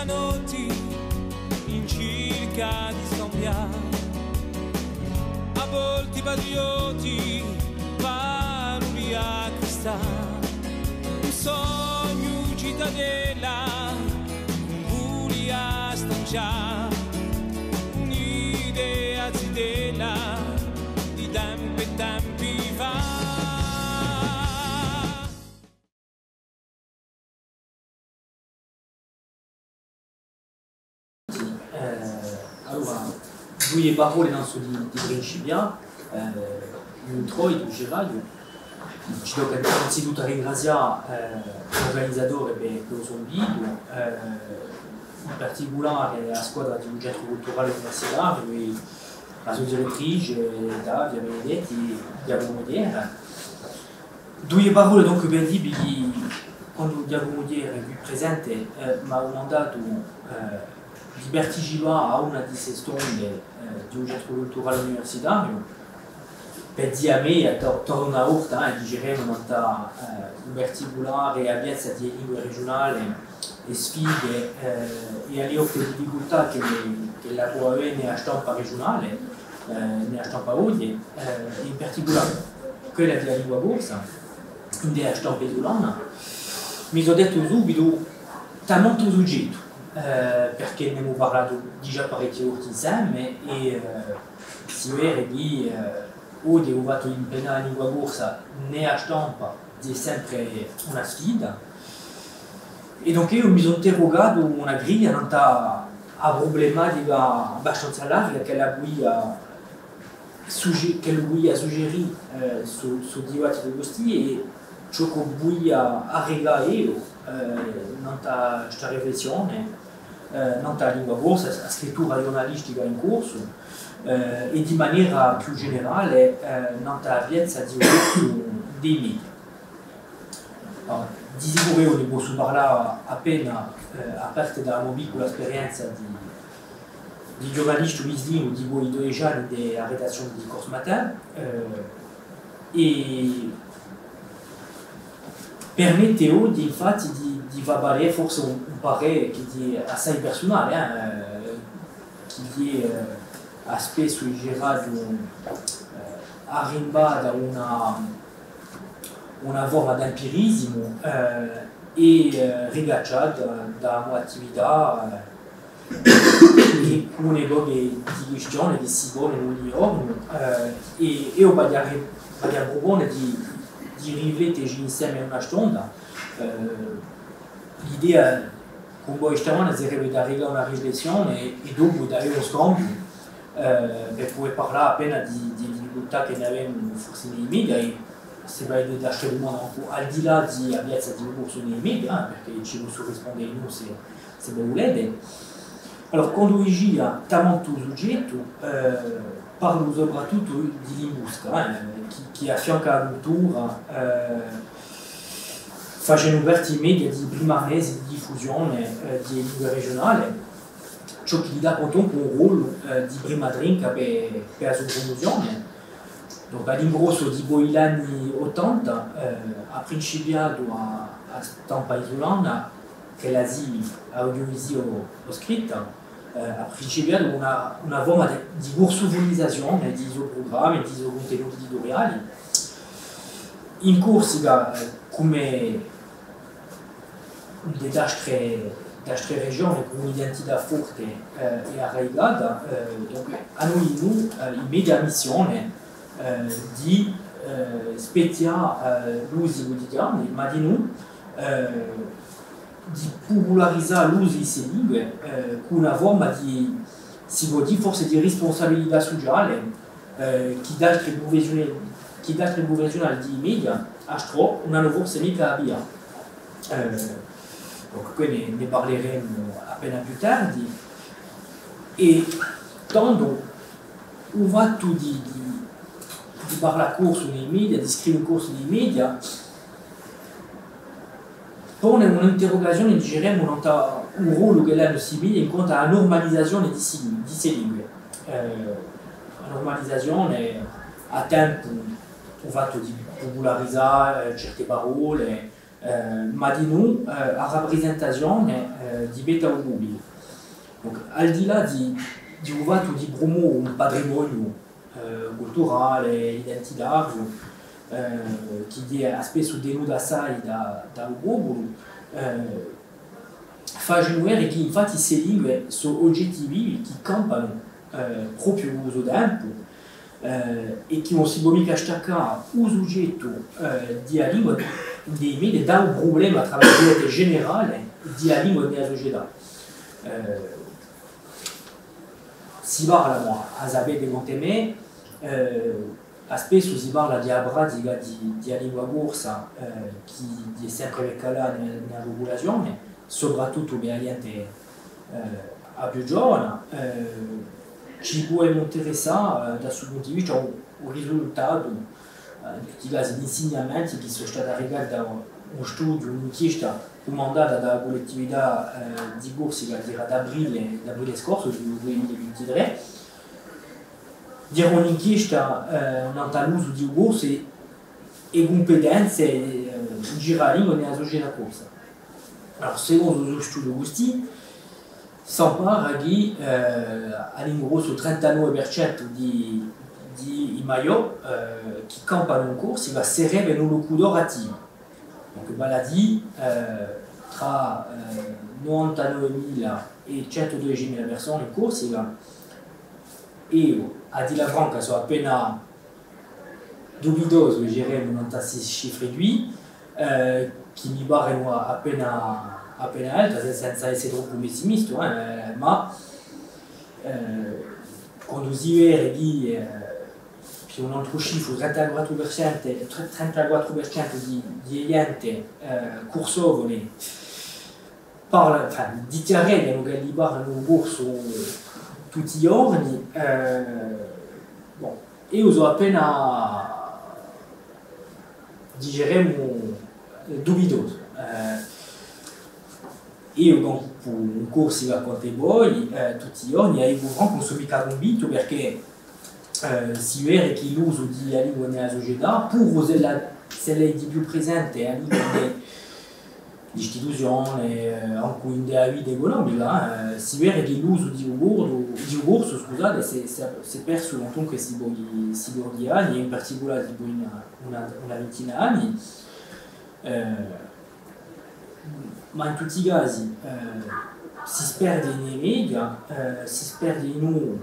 giovanotti in cerca di scambiare a volti patrioti valori a cristare un sogno cittadella un voli a stanciare un'idea zidella di tempi e tempi fa. Allora, due parole non sono di principio, un troi di giraio, ci do innanzitutto ringraziare l'organizzatore per lo invito, in particolare la squadra di progetto culturale universitario e la sua direttrice Davia Benedetti di Agomodiera. Due parole donc per dire che quando di Agomodiera è qui presente mi ha mandato di partecipare a una di queste stonde di un centro culturale universitario per dire a me, torno a Urta, diremo in particolare a piazza di lingue regionali e sfide e alle altre difficoltà che la può avere nella stampa regionale, nella stampa oggi, in particolare quella della lingua corsa, nella stampa isolana. Mi sono detto subito, tanto soggetto. Perché ne abbiamo parlato già parecchie volte insieme e si vede che oggi ho fatto in piena lingua corsa nella stampa è sempre una sfida e dunque io mi sono interrogato una griglia a problematica abbastanza larga che lui ha suggerito su diversi posti e ciò che lui ha arrivato io non questa riflessione, non la lingua corsa, la scrittura giornalistica in corso e di maniera più generale non la piazza di uso dei media. Di sicuro io ne posso parlare appena a parte dalla mia piccola esperienza di giornalista visino di voi 2 anni della redazione di Corso Matin e permette oggi infatti di valere forse un parere che è assai personale, che è spesso girato arriva da una forma di empirismo e rigacciata da un'attività che une di questione che si pone ogni giorno e io voglio proporre di riflettere insieme a una stonda. L'idea con voi stamane sarebbe di arrivare a una riflessione e dopo di avere uno scambio per poter parlare appena di difficoltà che ne abbiamo forse nei media e se vai da lasciare un po' al di là di piazza di corso nei media perché ci possono rispondere noi se volete. Allora, quando io tanto soggetto parlo soprattutto di linguistica che affianca la cultura facendo parte i media di prima fase di diffusione di lingue regionali, ciò che gli dà comunque un ruolo di prima trinca per la sua promozione. Donc, all'ingrosso di gli anni 80 ha principiato a stampa isolana che la audiovisivo scritta ha principiato una forma di corsofonizzazione di suoi programmi, di suoi contenuti editoriali. In Corsica, come da altre regioni con un'identità forte e arraigata, a noi in media missione di speziare l'uso quotidiano, ma di noi di popolarizzare l'uso di queste lingue con una forma di, si può dire, forse di responsabilità sociale che d'altri professionali di media non hanno forse mica via. Qui ne parleremo appena più tardi. E tanto ho fatto di parlare corso nei media, di scrivere corso nei media, pone un'interrogazione, diremo, un ruolo che l'hanno simile in quanto alla normalizzazione di queste lingue. La normalizzazione a tempo ho fatto di popolarizzare certe parole, ma di noi a rappresentazione di beta o pubblico. Al di là di un vanto di promo un patrimonio culturale, identitario, che è spesso denuda assai da un popolo, fa vedere che infatti queste lingue sono oggettivi che campano proprio uso tempo e che non si può mica staccare un soggetto della lingua dei media da un problema attraverso generale della lingua della società. Si parla a sapere di Montemè, spesso si parla di pratica della lingua corsa che è sempre calata nella popolazione, soprattutto per la gente più giovane. Ci può interessare dal suo punto di vista un risultato in tutti i casi di insegnamenti che sono stati arrivati da un studio, un'inchiesta comandata dalla collettività di Corsica ad aprile scorso, del 2023, di un'inchiesta nell'uso di corsi e competenze girali nella società corsa. Allora, secondo lo studio questo, sembra che all'ingrosso 39% di maillot che campano in corsa sarebbe un locutor attivo. Donc, maladie tra 99.000 e 112.000 persone in Corsica e a di la franca sono appena dubitoso, direi, non questi cifre qui, che mi parano appena alte, senza essere troppo pessimista, ma quando si vede che più un altro cifro, 34% di gente corsovoli dichiarano che li parlano in corso tutti i giorni, io sono appena, diremmo, dubitoso. Io dopo un corso che racconto voi tutti i giorni, io non sono mica convinto perché si vede che l'uso della lingua nella società, pur se lei è di più presente all'interno dell'istituzione, anche nella vita economica, si vede che l'uso di un corso, scusate, si è perso in questi pochi anni, in particolare tipo una ventina di anni, ma in tutti i casi si perde nei media, si perde in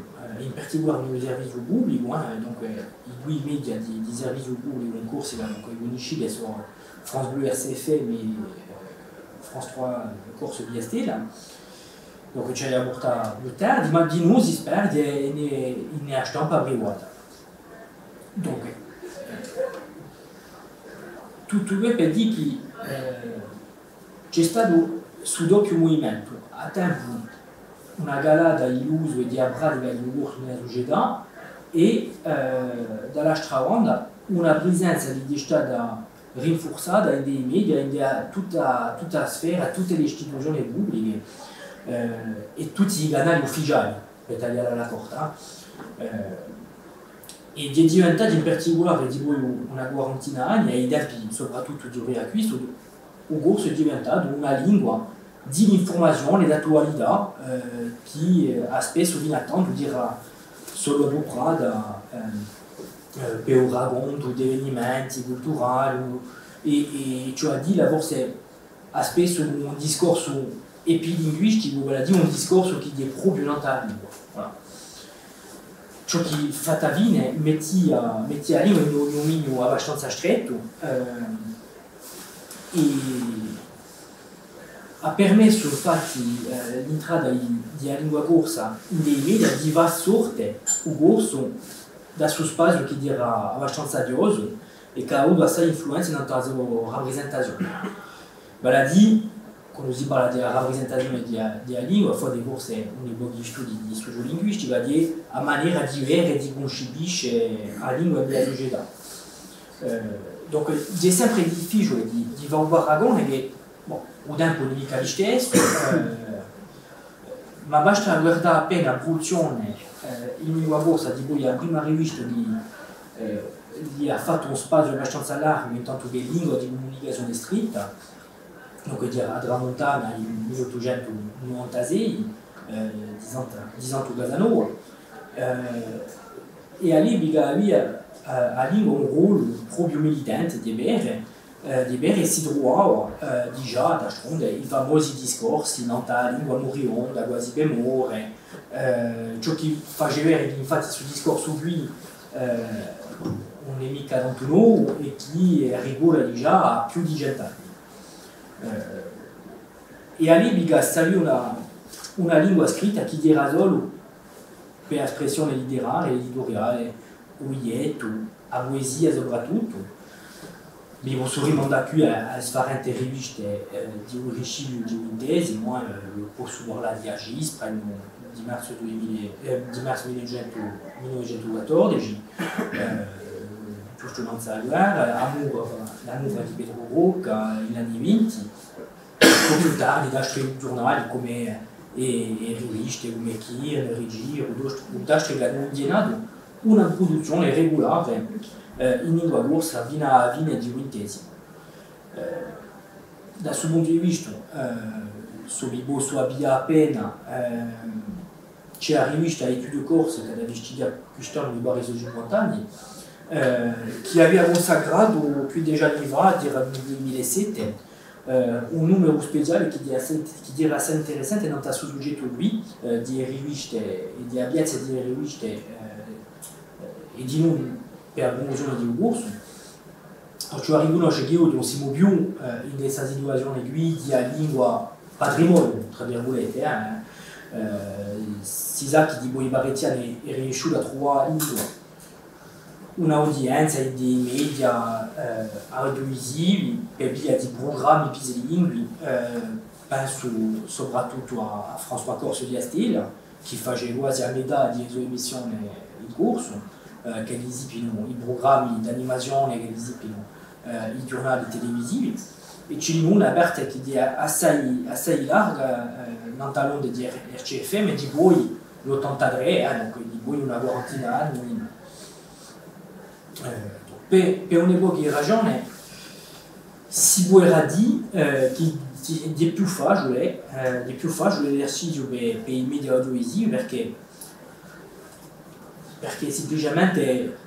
particolare nei servizi pubblici, donc i due media di servizio pubblico in Corsica, i unici che sono France Bleu RCFM e France 3 Corse via Stella, donc c'è la porta più tardi, ma di noi si perde e ne stampa privata. Donc, tutto questo per dire che c'è stato su doppio movimento, a tempo una calata dell'uso e di pratica del corso nella società e dall'altra banda una presenza che è stata rinforzata nei media, in tutta la sfera, tutte le istituzioni pubbliche e tutti i canali ufficiali per tagliare la corta. E è diventato in particolare tipo una quarantina di anni, e i tempi soprattutto di riacquisto, il corso è diventato una lingua di informazione e d'attualità che spesso viene a tanto dire solo per un racconto di avvenimenti culturali e cioè di forse spesso un discorso epilinguistico, vale a dire un discorso che è proprio nella lingua. Voilà. Ciò che fa avere metti la lingua in un dominio abbastanza stretto e ha permesso infatti l'entrata della lingua corsa nei media di va sorte un corso da suo spazio che era abbastanza odioso e che ha avuto assai influenza nella sua rappresentazione. Vale a dire, quando si parla della rappresentazione della lingua, fuori forse un po' di studi di sociolinguistica, è la maniera diversa di concepire la lingua della società. Donc, è sempre difficile di fare un paragone che o tempo di mica lo stesso, ma basta guardare appena l'evoluzione in lingua corsa, tipo la prima rivista gli ha fatto uno spazio abbastanza largo, intanto che lingua di comunicazione scritta, donc dire a tramontana il 1896, 10 ans to Gazano, e ali biga havia ali un ruolo proprio militante di bere si trovava già da sponde i famosi discorsi nella lingua morionda, quasi bemore, ciò che faceva infatti sul discorso qui un nemico d'Antonio e che rigora già più di 100 anni. E ali biga stava una lingua scritta che era solo per espressione letteraria, editoriale, uietto, a poesia soprattutto. Mi sono rimandato qui a fare interviste di origine di moi posso parlare di Agis, di marzo 1914, tutto non sa l'amore di Pedro Rocca, negli anni 20, poi più tardi da scrivere giornali come riviste come Kier, Rigir, o da scrivere una produzione regolare in lingua corsa fino alla fine di XX. Da questo punto di vista, posso abbia appena c'è la rivista Etudes de Corse che aveva studiato quest'anno di Barreso 50 anni, che aveva consacrato più di anni fa, nel 2007, un numero speciale che era assai interessante non sul soggetto qui, di riviste e di abbiazze di riviste e di non per la promozione di un corso. Ci arrivano che io non siamo più in questa situazione qui di lingua patrimonio, tra virgolette. Si sa che di voi barrettiani è riuscito a trovare un'audienza di media audiovisivi per via di programmi bilingue, penso soprattutto a François Corse di Astilla, che faceva quasi a metà delle sue emissioni in corso, che visipino i programmi d'animazione, che visipino i giornali televisivi, e c'è una parte che è assai larga nel talone di RCFM e di voi l'83, donc di voi una quarantina d'anni. Per un'epoca di ragione si può dire che è più facile l'esercizio per i media audiovisivi perché semplicemente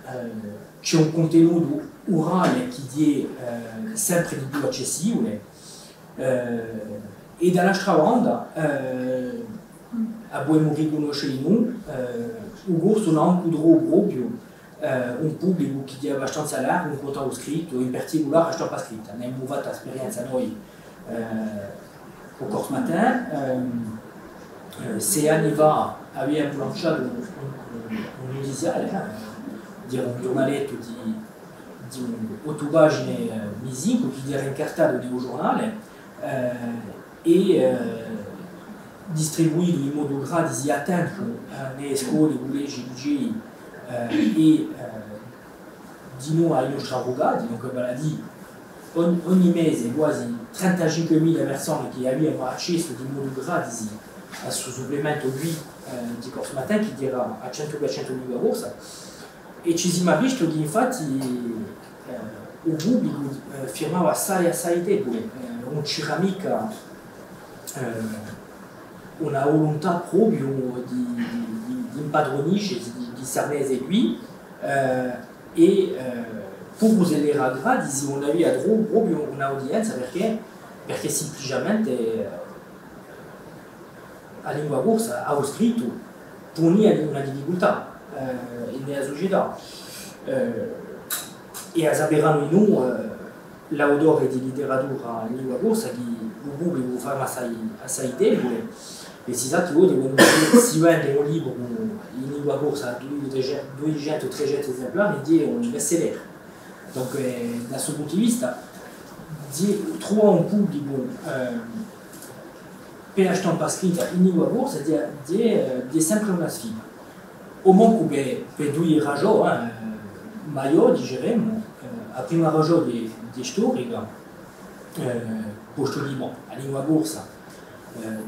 c'è un contenuto orale che è sempre di più accessibile e dall'altra banda abbiamo riconosciuto noi il corso non includerà proprio un pubblico che è abbastanza largo, un quota scritto, in particolare la stampa scritta. Ne abbiamo fatto esperienza noi au corso matin. 6 anni fa abbiamo lanciato un iniziale, un giornaletto di un'autopagine misico che era incartato di un giornale e distribuito in modo gratis e a tempo nelle scuole, collegi, licei e di noi ai nostri avvocati. Donc, ogni mese quasi 35.000 persone che avevano accesso di modo gratis a questo supplemento qui di corso matin che era a 100% lingua corsa, e ci siamo visto che infatti il pubblico firmava assai debole, non c'era mica una volontà proprio di impadronirsi di Sarnese qui e pour era gratis on aveva proprio un'audienza perché semplicemente la lingua corsa ha scritto poneva una difficoltà nella società e sapevano in noi l'autore di letteratura in lingua corsa che il pubblico fa assai debole, e si sa che oggi quando si vende un libro in lingua corsa a 200-300 esemplari è un best-seller. Donc da questo punto di vista trovare un pubblico per la stampa scritta in lingua corsa è sempre una sfida. O manco per due ragioni maggiori, diremmo. La prima ragione di storica, posto di la lingua corsa,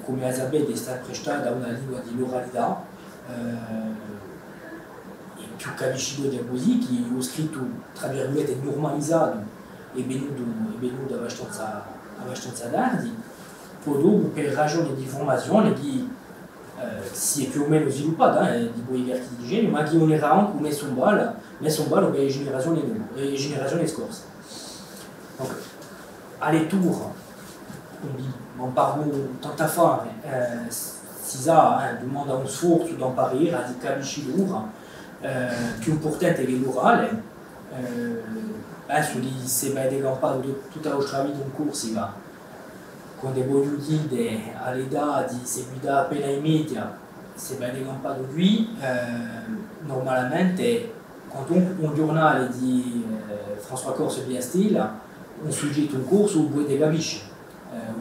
come sapete, è stata prestata una lingua di oralità, più capisciuto di così, che ho scritto, tra virgolette, normalizzato e venuto abbastanza abbastanza tardi, poi dopo per ragioni di formazione si è più o meno sviluppata di voi vertici di genio, ma che non era anche messo in ballo per le generazioni scorse. Donc, à l'étour, on parle tant à faire, si ça demande a un sforzo da imparare, a di capisci l'ora, più importante che l'orale, penso che se vai a campare tutta la vostra vita in corsica, quando voi dite all'età di seguita appena in media, se vai a campare qui, normalmente, quando un giornale di François Corse via Stila, un soggetto in corso, voi te capisci.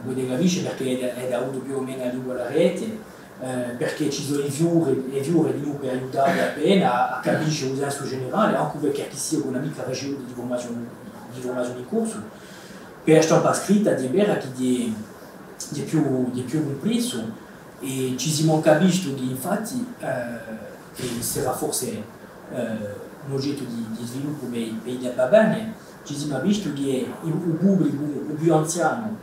Voi te capisci perché è avuto più o meno a lingua la rete, perché ci sono i fiori di noi per aiutare appena a capire il senso generale, anche perché chi sia una mica regione di formazione in corso, per stampa scritta di vera che è più complesso e ci si manca visto che infatti che sarà forse un oggetto di sviluppo per i bambini, ci si è visto che il pubblico più anziano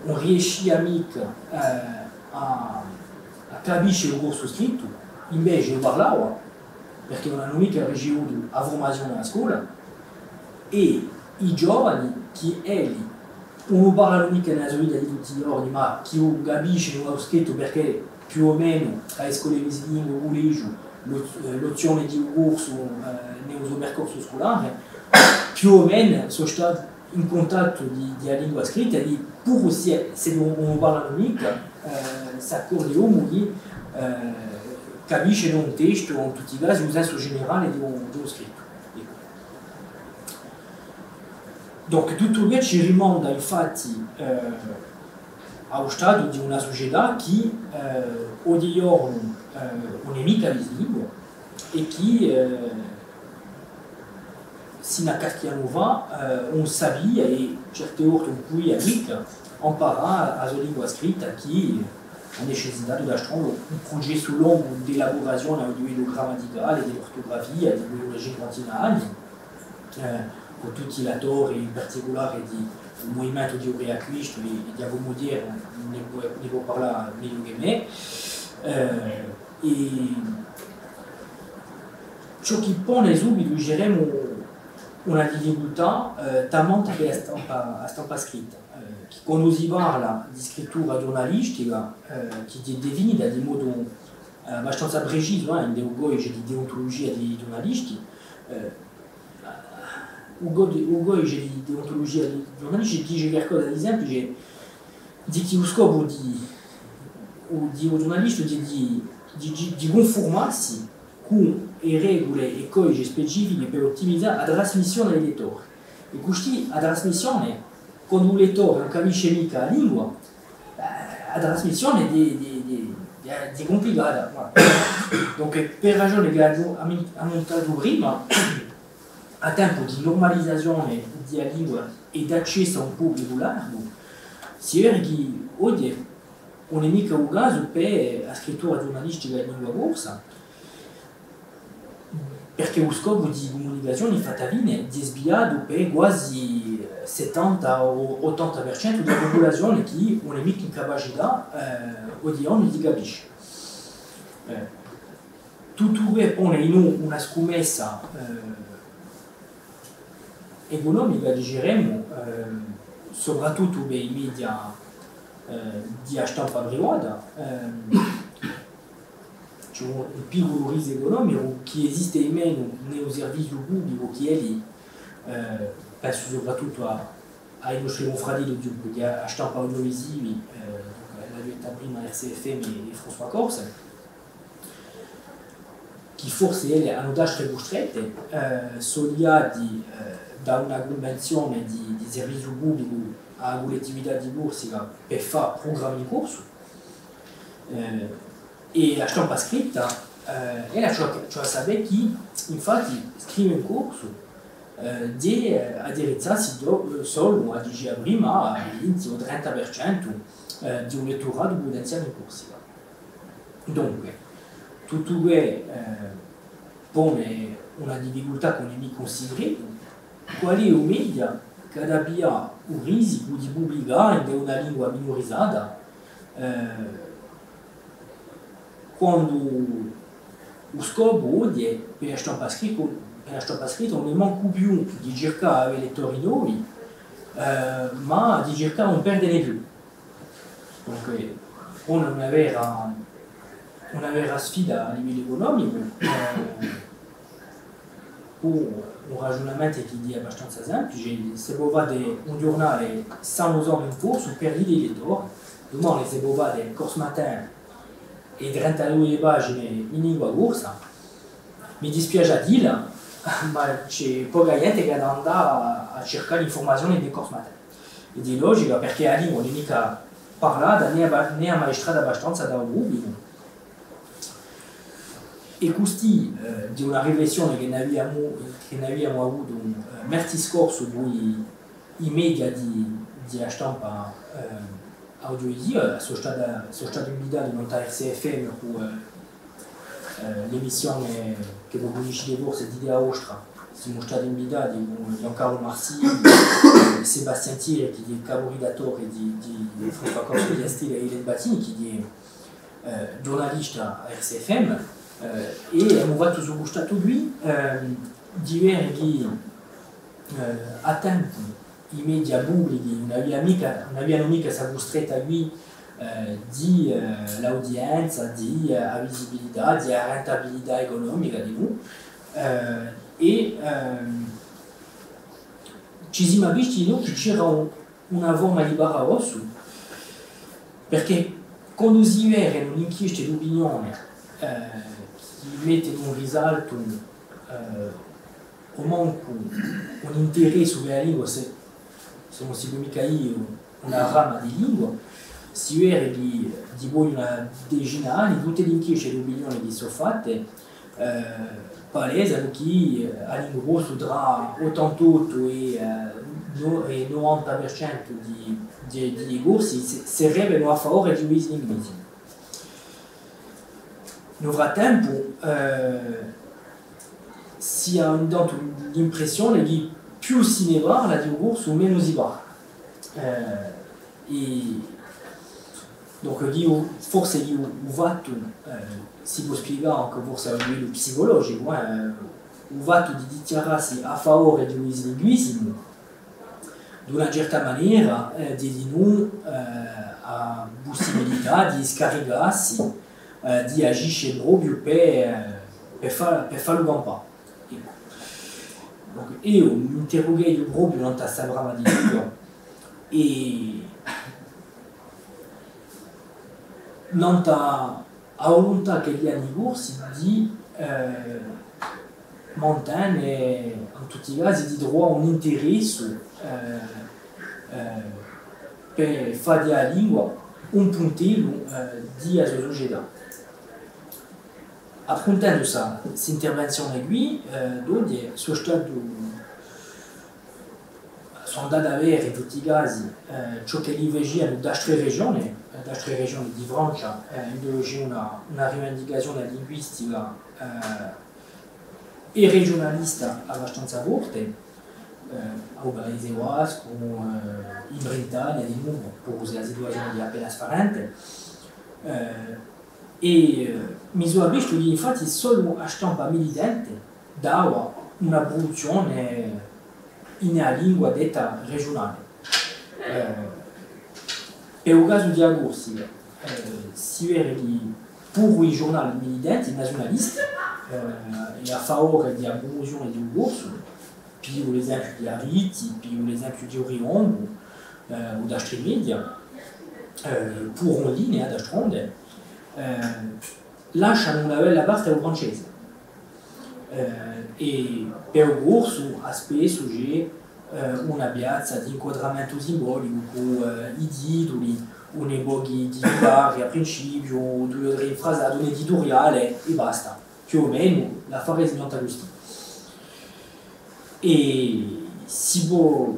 on riesce a capire il corso scritto, invece parlava, perché non hanno mica ricevuto la formazione a scuola, e i giovani che non parlano mica nella sua vita di tutti i giorni, ma che capiscono lo scritto perché più o meno alle scuole di lingua o collegio l'opzione di un corso nel suo percorso scolare, più o meno sono stati in contatto di lingua scritta e pur se non parlano mica, si accorgono che capiscono un testo in tutti i casi un senso generale di uno scritto. Donc tutto questo ci rimanda infatti allo stato di una società che oggigiorno non è mica visibile e che sino a qualche anno fa on sabia e certe volte un cui amica imparare la lingua scritta che ha necessitato da un progetto lungo di elaborazione a livello grammaticale, dell'ortografia, di biologia quantinale, con tutti gli attori, in particolare del movimento di Oreacquisto e di Avomodier, ne può parlare meglio che me. E ciò che pone subito, diremo, una difficoltà talmente per la stampa scritta, che quando si parla di scrittura giornalistica, che è definita in modo abbastanza preciso, in deogoice di deontologia dei giornalisti, ugoice di deontologia dei giornalisti dice qualcosa di semplice, di che lo scopo di un giornalista di conformarsi con le regole e codici specifiche per ottimizzare la trasmissione del lettore. E quindi la trasmissione, quando un lettore non capisce mica la lingua, la trasmissione è complicata. Donc, per ragione che abbiamo annotato prima, a tempo di normalizzazione della lingua e di accesso a un pubblico largo, si vede che oggi non è mica un caso per la scrittura giornalistica in lingua corsa, perché lo scopo di comunicazione infatti viene sviato per quasi 70 o 80% della popolazione che non è mica in capacità oggigiorno di capire. Tutto questo pone in una scommessa economica, diremmo, soprattutto per i media di stampa privata. C'è un piccolo rischio economico che esiste in meno nel servizio pubblico che è lì, penso soprattutto ai nostri confratelli di stampa audiovisivi, la detta prima RCFM e François Corse, che forse hanno dato costrette, sogliati da una convenzione di servizio pubblico a collettività di corsica per fare programmi di corso. E la stampa scritta è cioè sapere chi infatti scrive un corso di addirizzarsi solo a dire prima al 20 o 30% di un lettorato potenziale in corsica. Dunque, tutto questo pone una difficoltà con i consideri, quali i media cada abbia un risico di pubblicare in una lingua minorizzata quando lo scopo è per stampa scritto non è manco più di cercare lettori nuovi, ma di cercare non perdere più. Dunque, una vera sfida a livello economico, un ragionamento che è abbastanza semplice. Se voi fate un giornale sans usare in corso, perdete i lettori. Domani se voi fate il corso matin e 32 pagine in lingua corsa, mi dispiace a dire, ma c'è poca gente che andrà a cercare informazioni del corso matin. Ed è logica perché la lingua non è mica parlata né ammaestrata abbastanza dal pubblico. E così di una riflessione che ne abbiamo avuto martedì scorso con i media di stampa audiovisiva, sono stato invitato in RCFM per l'emissione che voi conoscete forse di Idea Ostra. Siamo stati invitati con Giancarlo Marsi, Sébastien Thier, che è caporedattore di Franco Corso di Astile, e Hélène Battini, che è giornalista a RCFM. E abbiamo fatto su questo lui di avere a tempo i media pubblici non abbiamo mica stata costretta a lui di l'audienza, di la visibilità, di la rentabilità economica di noi, e ci siamo visti che c'era una forma di bararosso, perché quando si vede un'inchiesta d'opinione che mette in un risalto o manco un interesse sulla lingua, se non si può mica io una rama di lingua, si vede di voi una decina di tutte le inchieste d'opinione che sono fatte palesano che a lingua corsa tra 88 e 90% di corsi si rivelano a favore di questi linguisti. Nel frattempo si ha dato l'impressione che più se ne parla di un corso, meno si parla. Donc forse io ho fatto, si può spiegare anche forse a livello psicologico, ho fatto di dichiararsi a favore di questo linguismo di una certa maniera, di non a possibilità di scaricarsi, di agire proprio per farlo campare. Io mi interrogai proprio in questa brava di lingua e non a volontà che gli anni corsi di mantenere in tutti i casi di trovare un interesse per fare della lingua un puntello di società. Affrontando questa intervenzione qui, dove sono andato ad avere in tutti i casi ciò che li vedevano da altre regioni di Francia, dove c'è una rivendicazione linguistica e regionalista abbastanza forte, au Paese Basco, in Britannia, di nuovo, per la situazione di appena sfarente. E mi sono visto che infatti solo a stampa militante dava una produzione in una lingua detta regionale. Per il caso di Agorsi si vede che per i giornali militanti nazionalisti e a favore della promozione di un corso, più l'esempio di Ariti, più l'esempio di Oriombo o da altri media, pur in linea da Stronde, lasciano una bella parte al francese. E per il corso ha spesso c'è una piazza di inquadramento simbolico con i titoli, un pochi titolari a principio, due rinfrasati, un editoriale e basta. Più o meno la fare di Agostino. E si può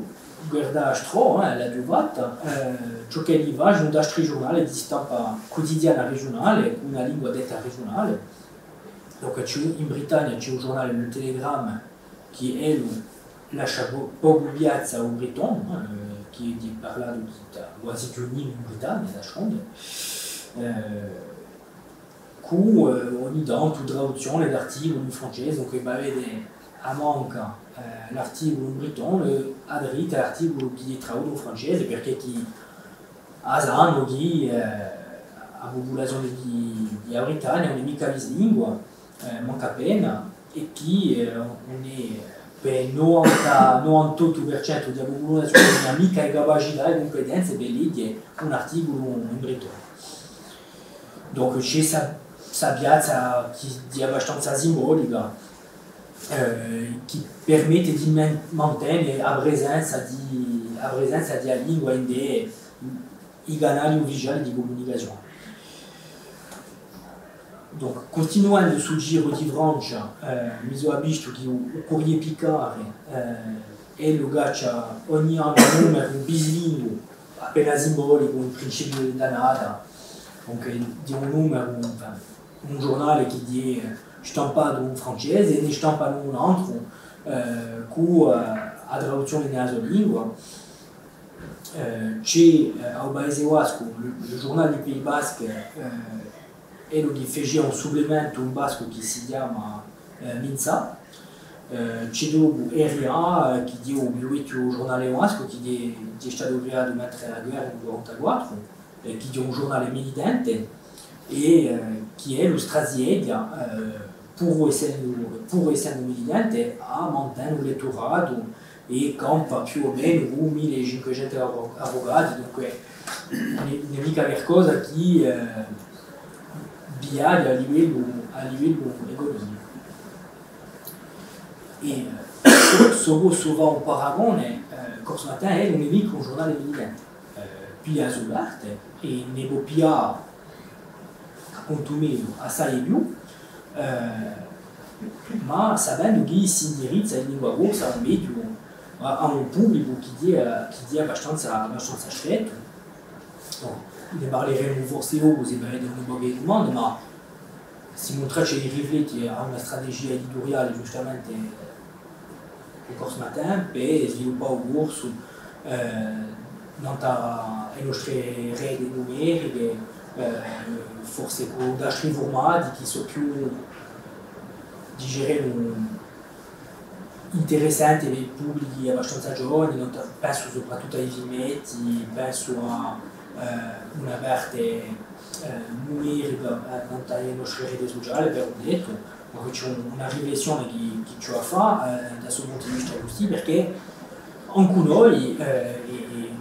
guardare la giovata, ciò che gli va da altri giornali di stampa quotidiana regionale, una lingua detta regionale. Donc in Britannia c'è un giornale, il Telegram, che lascia poco piazza au breton, che è parlato quasi più in Britannia, da sconde, cu ogni tanto traduzione d'articoli in francese, donc avete a manca l'articolo in breton, aderite l'articolo che è tradotto in francese, perché chi sanno che la popolazione di Britannia non è mica lingua, manca appena, e che non è per 98% della popolazione non ha mica le capacità e competenze per leggere un articolo in bretone. Donc c'è questa piazza che è abbastanza simbolica, che permette di mantenere la presenza della lingua in i canali ufficiali di comunicazione. Donc, continuando sul giro di Francia, mi sono visto che il Corriere Picard è lo caccia ogni anno un numero bilingue, appena simbolico, in principio dell'annata, donc di un numero, un giornale che è stampato in francese e ne stampato un altro con la traduzione nella sua lingua. C'è al Paese Basco, il giornale dei Pays Basques, e lo che faceva un supplemento in basco che si chiama Minza. C'è dopo RA che è un giornale basco che è stato creato mentre la guerra nel 1944, che è un giornale militante e che è lo strategia pur essendo militante a mantenere un lettorato e campa più o meno 1500 avvocati, dunque non è mica qualcosa che viale a livello economico. E se va un paragone, Corso Matin è un mica un giornale militante, pia sull'arte e ne può pia contumelo assai più, ma sapendo che si indirizza in lingua russa a un medio, a un pubblico che è abbastanza stretto. Ne parleremo forse dopo se vedete un po' di domande, ma si montrece di riflettere a una strategia editoriale giustamente il Corso Matin per sviluppare un corso nelle nostre reti numeriche, forse con altri formati che sono più interessanti per i pubblici abbastanza giovani, penso soprattutto ai filmetti, penso a una parte numerica nelle nostre reti sociali, per detto, ma c'è una riflessione che ci va a fare dal suo punto di vista così, perché anche noi,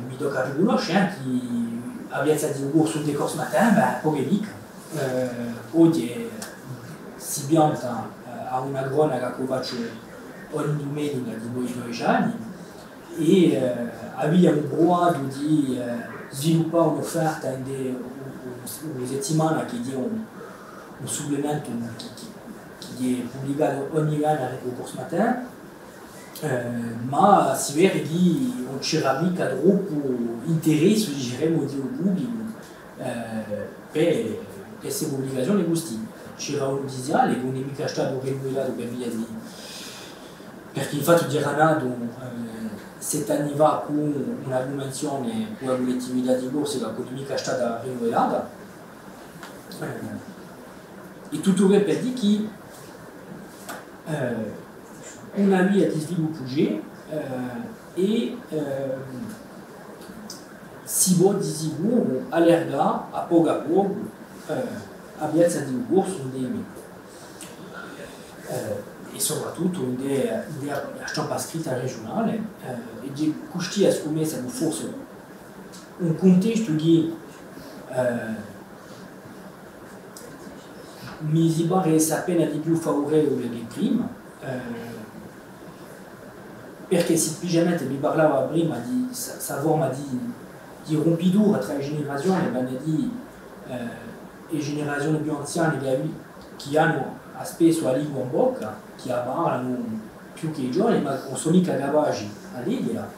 mi tocca riconoscere che la piazza di un corso di Corso Matin, poche mica. Oggi si pianta a una cronaca che faccio ogni domenica di noi anni e abbiamo provato di sviluppare un'offerta in una settimana che è un supplemento che è pubblicato ogni anno al Corso Matin, ma si vede che non c'era mica troppo interesse diremo del pubblico per queste pubblicazioni così. C'era un disale che non è mica stato remunerato per via di perché infatti era nato 7 anni fa con una convenzione con la collettività di Corsica che non è mica stata rinnovata, e tutto per dire che una via di sviluppo c'è e si può di sicuro allargare a poco la piazza di un corso e soprattutto la stampa scritta regionale e di questi è scommesso forse un contesto che mi pare appena di più favorevole che prima, perché semplicemente mi parlava prima di questa forma di rompidura tra le generazioni, le generazioni più anziane che hanno spesso la lingua in bocca, che la parlano più che i giovani, ma non sono mica capaci a leggerla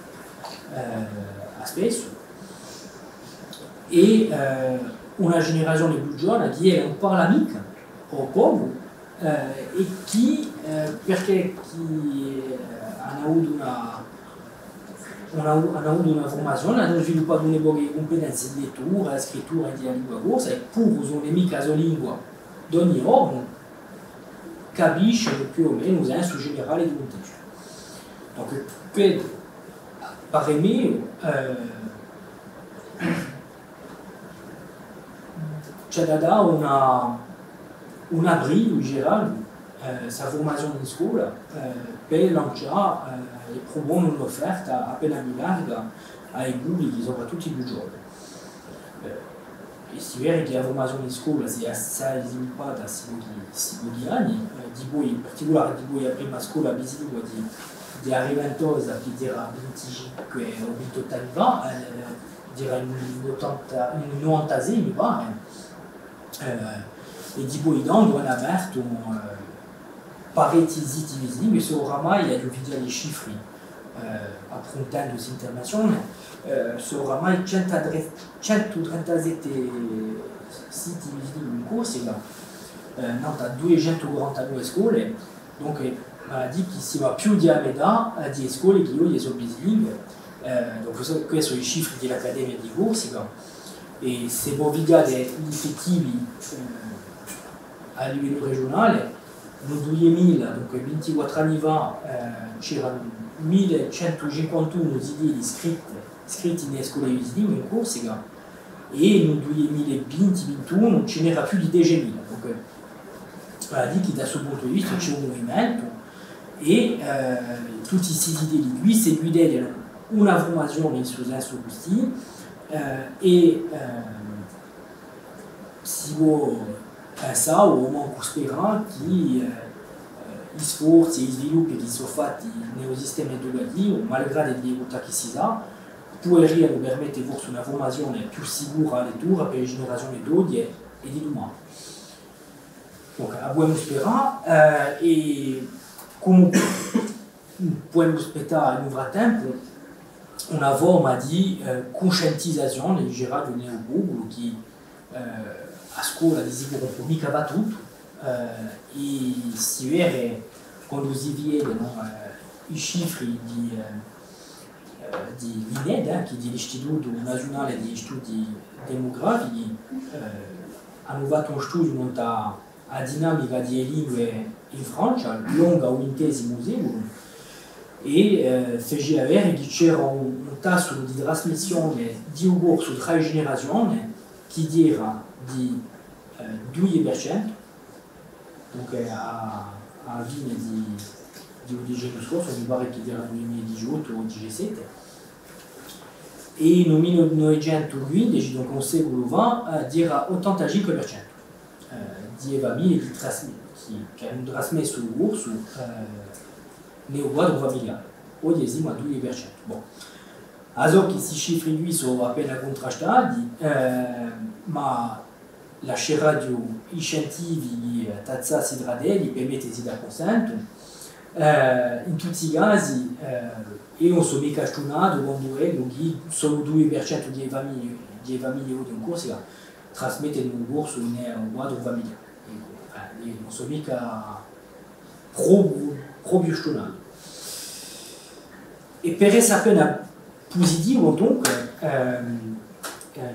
spesso, e una generazione più giovane che non parla mica o poco e chi perché chi avuto una formazione, hanno sviluppato una poche competenze di lettura, scrittura e di lingua corsa e pur usano mica la lingua d'ogni giorno, capisce più o meno il senso generale di un testo. Donc, credo, pare me, c'è da dare un abbrivio generale, sa formazione in scuola, per lanciare e promuovere un'offerta appena più larga ai pubblici, soprattutto più giovani. E si vede che la formazione in scuola si è assai sviluppata a pochi anni, in particolare la prima scuola bilingue di Ariventosa che era 25 o 28 anni fa, era in 90 anni mi pare, e poi hanno aperto parecchi siti visibili, sono oramai a vedere i cifri affrontando questa internazione, sono oramai 137 siti visibili in Corsica, da 249 scuole, donc dit che si va più di metà di scuole che oggi sono bilingue, donc questi sono i cifri dell'Accademia di Corsica, e se voi vedete gli effettivi a livello regionale, nel 2000, donc 24 anni fa, c'erano 1151 idee iscritti nelle scuole bilingue in Corsica e nel 2020-2021 ce n'era più di 10.000. Donc, dit che da questo punto di vista c'è un movimento e tutti i siti di lui seguono una formazione in suo senso così e si può pensare o manco sperare che gli sforzi e gli sviluppi che sono fatti nel sistema educativo, malgrado le difficoltà che si ha, potrebbero permettere forse una formazione più sicura a lettura per le generazioni d'oggi e di domani. Donc, abbiamo sperato e comunque possiamo aspettare in un frattempo una forma di conscientizzazione in generale nel pubblico che a scuola di sicuro mica va tutto e si vede quando si vedono i cifri di l'INED, che è l'Istituto Nazionale di Studi Demografici, hanno fatto uno studio a dinamica di lingue in Francia, lunga un intesimo secolo, e fece vedere che c'era un tasso di trasmissione di un corso tra generazioni che era di 2%, donc a fine di un decennio scorso, mi pare che era 2018 o 2017, e nel 1915, donc nel secolo XX, era 85%. Di famiglie che hanno trasmesso il corso nel quadro familiare, oggi siamo a 2%. Bon. Also questi cifri qui sono appena contrastati, ma la radio, i scientifici tazzati tra loro permettono da consento. In tutti i casi, io non sono mica studiato quando vedo che solo 2% di famiglie oggi in Corsica trasmettono un corso nel quadro familiare. Non sono mica proprio studiato. E per essere appena positivo, donc,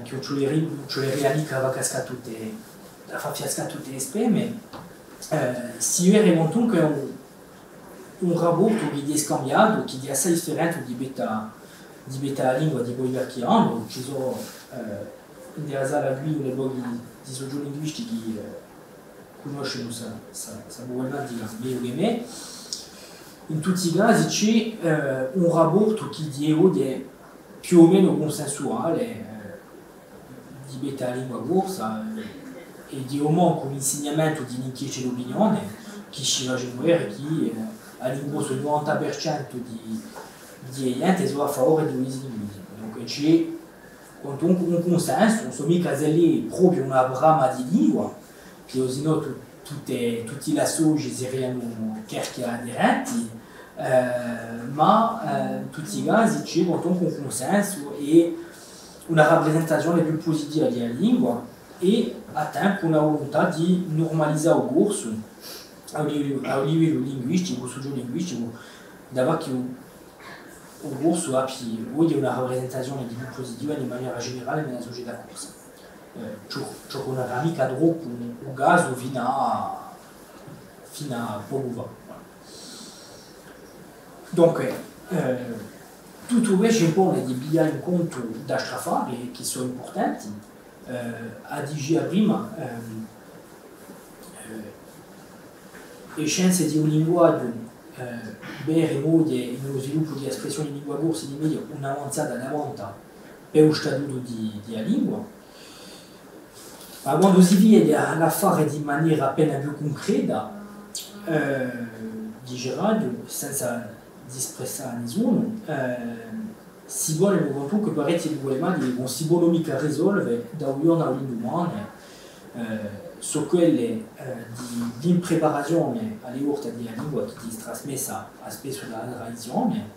che le realica va cascare tutte, la fa fiascare tutte le spreme, si vede comunque un rapporto che è scambiato, che è assai differente di beta lingua di quelli che hanno. Ci sono in realtà qui le luoghi di sociolinguisti che conoscono questa problematica meglio che me. In tutti i casi c'è un rapporto che è più o meno consensuale di beta lingua corsa e di manco un insegnamento di inchieste d'opinione che ci va vedere che all'ingrosso il 90% di gente sono a favore di un'insegnamento. Donc c'è un consenso, non sono mica lì proprio una brama di lingua, che sennò tutti i associati sarebbero cerchi aderenti, ma in tutti i casi c'è comunque un consenso e una rappresentazione più positiva della lingua e a tempo una volontà di normalizzare il corso a livello linguistico, sociolinguistico, d'abord qu'il au corso puis il y a una rappresentazione di più positiva in maniera generale nella società corsa. Ciò che una mica troppo un caso fino a poco fa. Donc, tutto invece impone di pigliare in conto da strafare che sono importanti. A dire prima, le scienze di un linguaggio bere modi nello sviluppo di espressioni in lingua corsa di media un'avanzata davanti per lo statuto della lingua. Ma quando si vede a fare di maniera appena più concreta, dice radio, senza dispressare nessuno, si vuole un conto che parecchi problemi non si vuole mica risolvere da un giorno all'indomani. Su quelle di impreparazione alle urte della lingua che ti trasmessa spesso dalla tradizione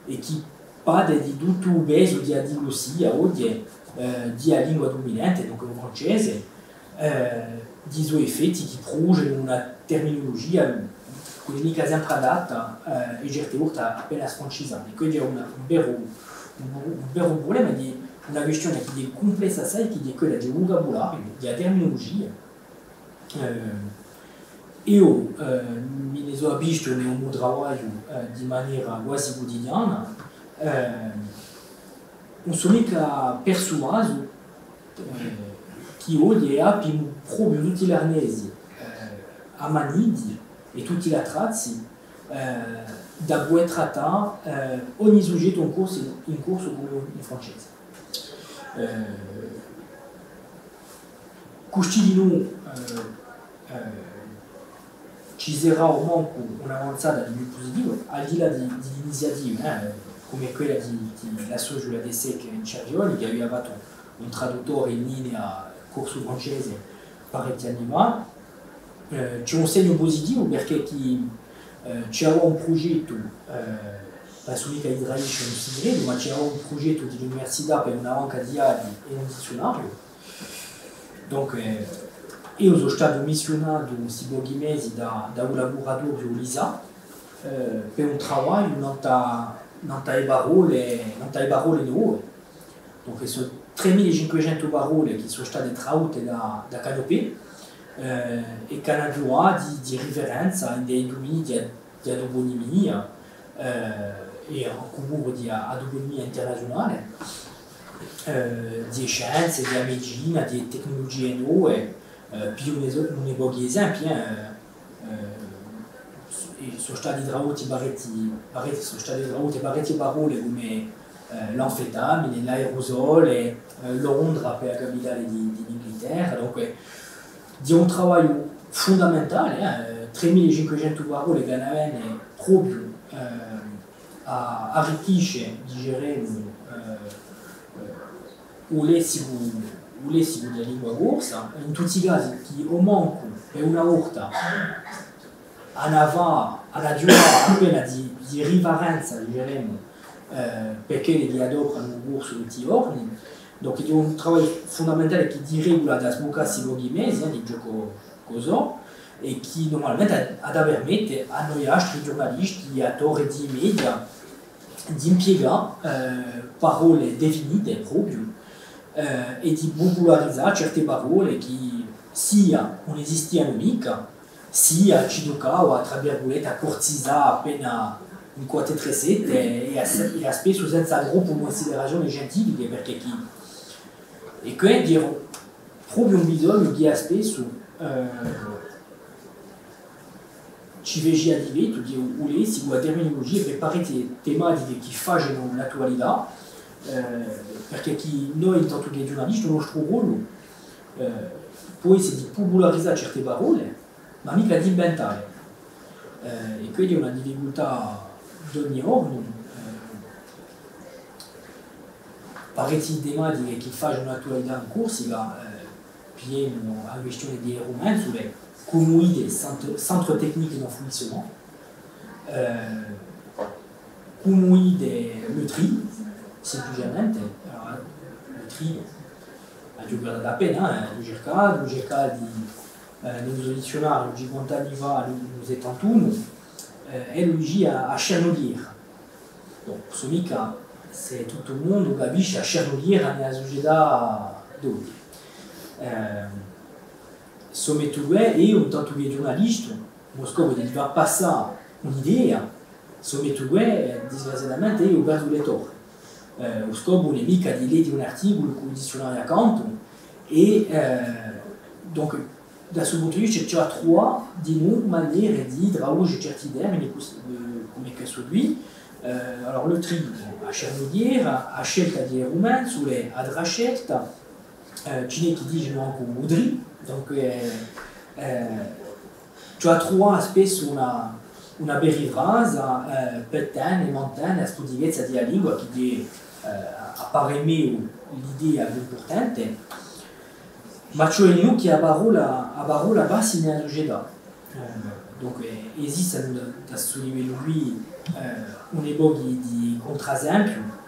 e che parte di tutto il peso di diglossia o di lingua dominante, donc il francese, di suoi effetti che producono una terminologia che è mica sempre adatta e certe volte appena sfrancesata. Quindi è un vero problema di una questione che è complessa assai, che è quella del vocabolario, della terminologia. Io mi ne sono visto nel mio lavoro di maniera quasi quotidiana, non sono mica persuaso che oggi abbiamo proprio tutti gli arnesi a manidi e tutti gli attrezzi da poter trattare ogni soggetto in corso come in francese. Questi di noi ci sarà o manco un'avanzata di più positiva, al di là di iniziative come quella della Socio de Sec in Cervioli, che aveva fatto un traduttore in linea corso francese parecchi anni fa. C'è un segno positivo perché c'era un progetto, pas solo che israelico non si crede, ma c'era un progetto dell'università per una banca di dati e un dizionario. Donc, io sono stato missionato in pochi mesi da un laboratorio LISA per un lavoro nelle parole nuove. Donc, sono 3500 parole che sono state tradotte da Canopé e che hanno di riferenza in dei domini di adoponimia e comunque di adoponimia internazionale, di scienze, di medicina, di tecnologie nuove. Più ne pochi esempi, sono stati tradotti parecchie parole come l'anfetamine, l'aerosole, Londra per la capitale d'Inghilterra. Donc, di un lavoro fondamentale, 3500 parole che hanno proprio arricchisce, diremo, il lessico della lingua corsa, in tutti i casi che o manco per una volta hanno appena di rivarenza, diremo, perché li adoperano un corso tutti i giorni. Donc è un lavoro fondamentale che diregola da sboccarsi pochi mesi di gioco così e che normalmente permette a noi altri giornalisti, attori di media, di impiegare parole definite proprio e di popolarizzare certe parole che sia non esistevano mica, sia ci toccava, tra virgolette, a cortisare appena in qualche tresette e spesso senza troppo considerazioni scientifiche, perché e quindi proprio un bisogno che spesso ci vede a divento di un lessico, la terminologia per parecchie tematiche che fanno l'attualità, perché noi intanto che giornalisti il nostro ruolo può essere di popolarizzare certe parole, ma mica di inventare. E quindi è una difficoltà d'ogni ordine. Parecchie tematiche che fanno l'attualità in Corsica pieno la questione di romanzi sulle comunità centro tecniche di fruizione, comunità le tri, semplicemente, le tri a giocare da pena, lo cercare di nello dizionario di 50 anni fa, negli 71, elle lui à Chernolière. Donc, Somica, c'est tout le monde qui habite à Chernolière, à Zugeda d'Odi. Sometue e un tanto di giornalisti, Moscova di va passare un'idea, Sometue disgraziatamente io ho perso le torre. Lo scopo è mica di leggere un articolo con il dizionario accanto e donc da questo punto di vista c'è trois di maniere di traducere certi termini come che su lui. Alors le tri a Chernolière, a scelta di roumain, sulle a scelta, ci ne chi dicono anche un Moudry, donc tu as trois aspects una berivasa, petane e montane, a sto diversa di lingua che appare meglio l'idea importante, ma cioè noi che a parola base in Zugeda. Donc esiste da questo livello qui un'epoca di contraesempio.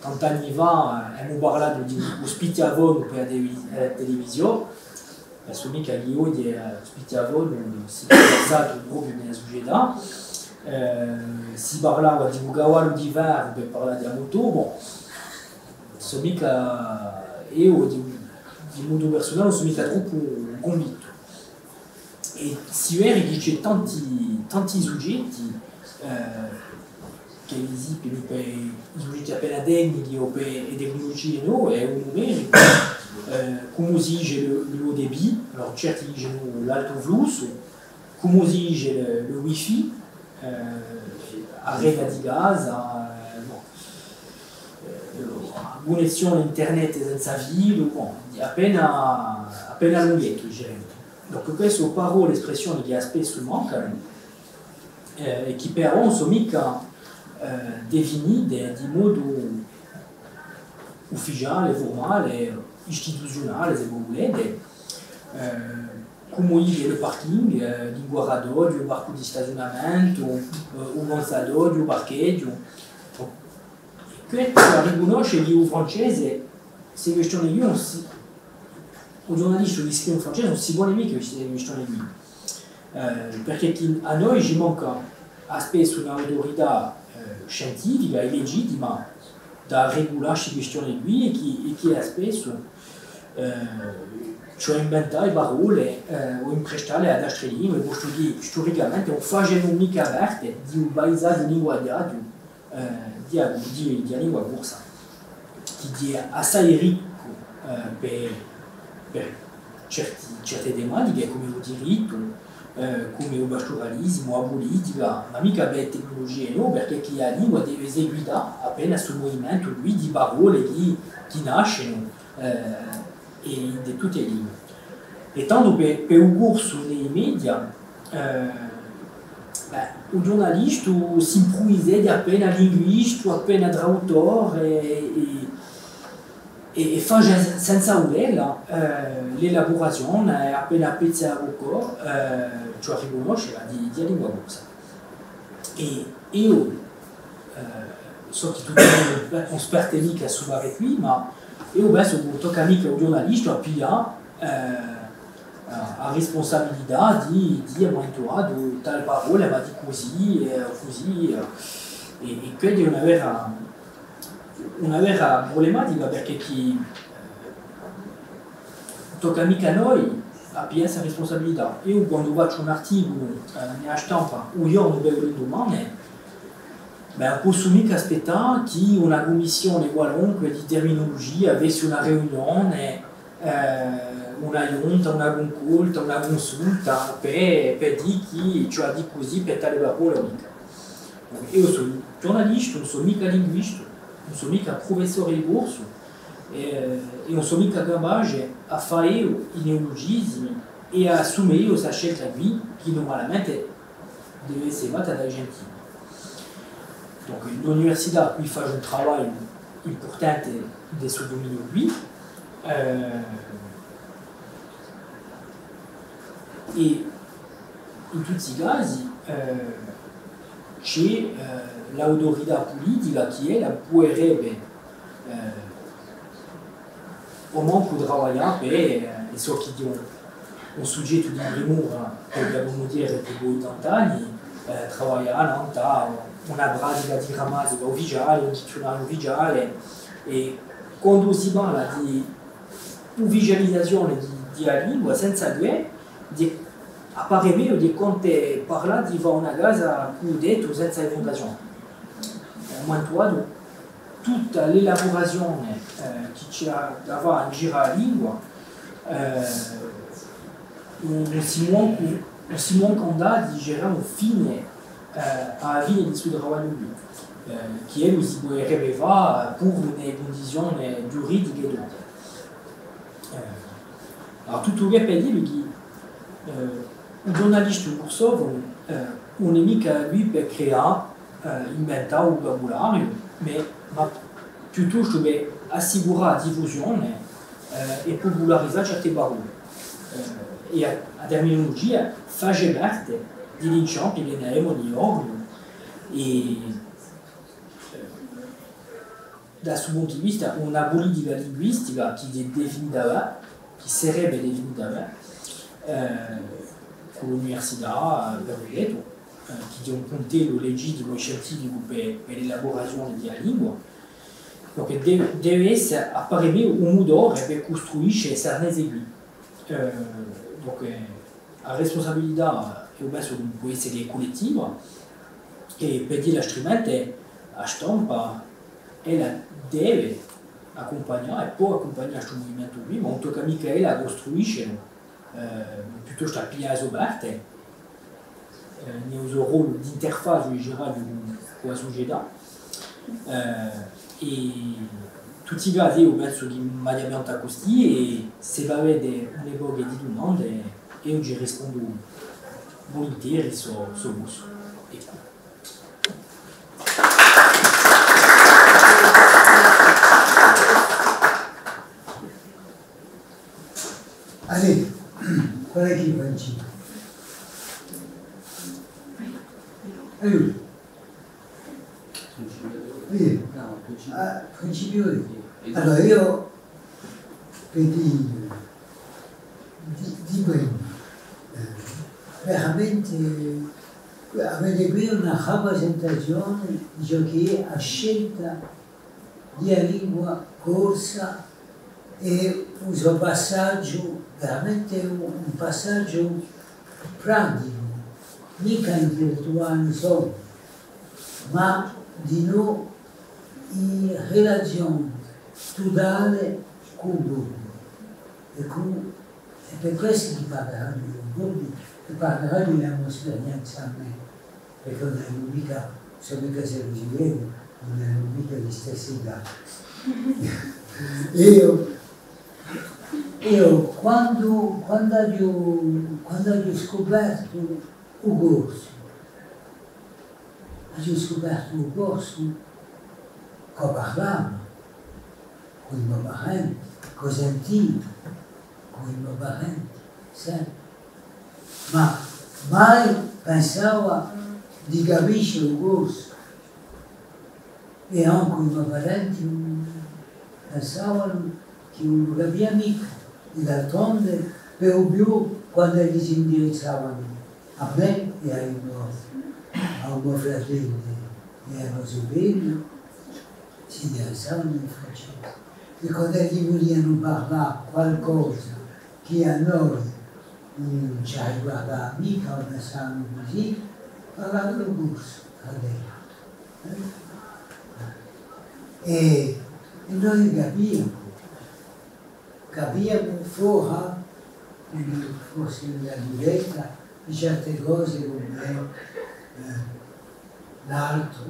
Tant'anni fa abbiamo parlato di ospitiavone per la televisione, perché mica gli odi ospitiavone si è passato proprio nella Zugeda. Si parlava di un cavallo di verre per parlare di moto, bon, sono mica io di modo personale non sono mica troppo convinto. E si vede che c'è tanti soggetti che esistono i soggetti appena degni o per le tecnologie nuove, è un numerico, come si dice le haut débit, alors certi dicono l'alto flusso, come si dice le wifi, a rete di gas, connessione internet senza filo, bon, appena lunghetto, direi. Donc questo parole, espressioni che spesso mancano e che però non sono mica definite di modo ufficiale, formale, istituzionale, se volete, come il parking, l'inguardadoio, il barco di stazionamento, un lanzadoio, il parcheggio. Questo a riconoscere che il francese, se questione io non si... Un giornalista che scrive in francese non si vuole mica queste questioni qui, perché a noi ci manca spesso un'autorità scientifica e legittima da regolare queste questioni qui e che spesso cioè inventare parole o imprestarle ad altre lingue, perché storicamente non facciano mica parte di un paesaggio linguaggio di lingua corsa, che è assai ricco per certe tematiche come il diritto, come il pastoralismo, la politica, ma mica per tecnologie no, perché la lingua deve eseguire appena sul movimento lui di parole che nascono di tutte le lingue. E tanto per un corso nei media, il giornalista si improvvisa appena linguista, appena traduttore e fa senza volerla l'elaborazione appena pezza a bocco, cioè riconoscere di lingua corsa. E io so che tutti non sperte mica a suonare qui, ma io penso che tocca mica un giornalista a a responsabilità di aumentare tale parole, ma di così e quindi è una vera problematica perché chi tocca mica a noi a questa responsabilità. Io quando faccio un articolo nella stampa o io non vedo le domande, non posso mica aspettare che una commissione qualunque di terminologia avesse una riunione, una giunta, una consulta, una consulta per dire chi cioè di così per tale parole mica. Io sono giornalista, non sono mica linguista, non sono mica professore di corso e non sono mica capace a fare i neologismi e a assumere questa scelta qui che normalmente deve essere fatta dai gentili. Donc l'università qui fa un lavoro importante del suo dominio qui e in tutti i casi c'è l'autorità politica che la può au moins pour travailler et ceux qui disent un soggetto di premura che abbiamo dire per 80 anni, lavorava a una pratica di grammatica ufficiale, un dizionario ufficiale, e quando si parla di ufficializzazione della lingua, senza due, appare meglio di quante parlare di fare una casa più detto senza fondazione. Mantuato tutta l'elaborazione che c'è da fare in giro la lingua, non si manca di girare un fine alla fine del suo lavoro che lui si potrebbe fare per une condizioni giuridiche e d'autres. Alors tutto che per dire che un giornalista in corso non è mica lui per creare, inventare un vocabolario, ma piuttosto per assicurare la diffusione e popolarizzare certe parole. E la terminologia fa parte degli inciampi che ne abbiamo di oggi. E da questo punto di vista una politica linguistica che sarebbe definita con l'università per detto, che è un puntello legittimo e scientifico per l'elaborazione della lingua, perché deve essere apparentemente un motore per costruire e essere eseguito. Donc la responsabilità può essere collettiva e per dire la strumento la stampa deve accompagnare e può accompagnare questo movimento qui, ma non tocca mica a costruire piuttosto a pigliare le parte nel ruolo di interfaccia con la società e tutti i casi io penso che mediamente così e se va a vedere un'epoca di domande io ci rispondo volentieri su questo. Allez, qual è che va in giro? Allora, principio allora io dico veramente avete qui una rappresentazione di ciò che è la scelta della lingua corsa e un suo passaggio veramente un passaggio pratico, mica intellettuale solo, ma di noi in relazione totale con il pubblico. E per questo che parlerà di pubblico, che parlerà di una mia esperienza a me, perché non è mica, se mica se lo si vede, non è mica di stessa età. Io quando ho scoperto il corso, che parlavo con i miei parenti, che sentivo con i miei parenti, sempre. Ma mai pensavo di capire il corso. E anche i miei parenti pensavano che non lo capiva mica. E d'altronde, per lo più, quando li si indirizzavano a me e ai miei fratelli e ai miei sorelli, si interessavano in francese. E quando gli volevano parlare qualcosa che a noi non ci riguardava mica, o pensavano così, parlavano il corso a lei. E noi capiamo fuori, forse nella diretta, di certe cose come l'altro,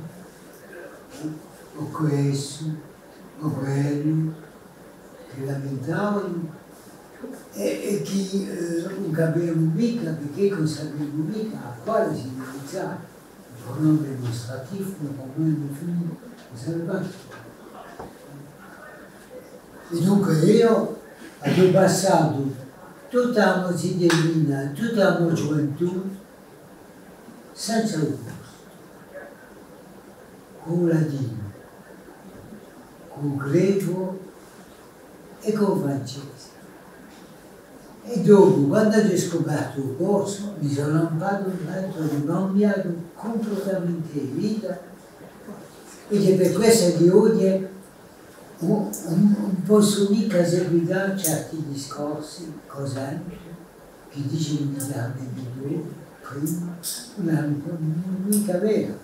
o questo, o quello, che lamentavano e che non capivamo mica, perché non sapevamo mica a quale si indirizzava. Il pronome dimostrativo, il pronome definitivo, non sapevamo. E dunque io ho passato tutta la mia cittadina, tutta la mia gioventù senza un corso, con il latino, con il greco e con il francese. E dopo, quando ho scoperto il corso, mi sono lampato un altro di cambiato completamente di vita, e per questo che oggi non posso mica seguire certi discorsi, cos'è, che dice immediatamente tu, prima, non era mica vero.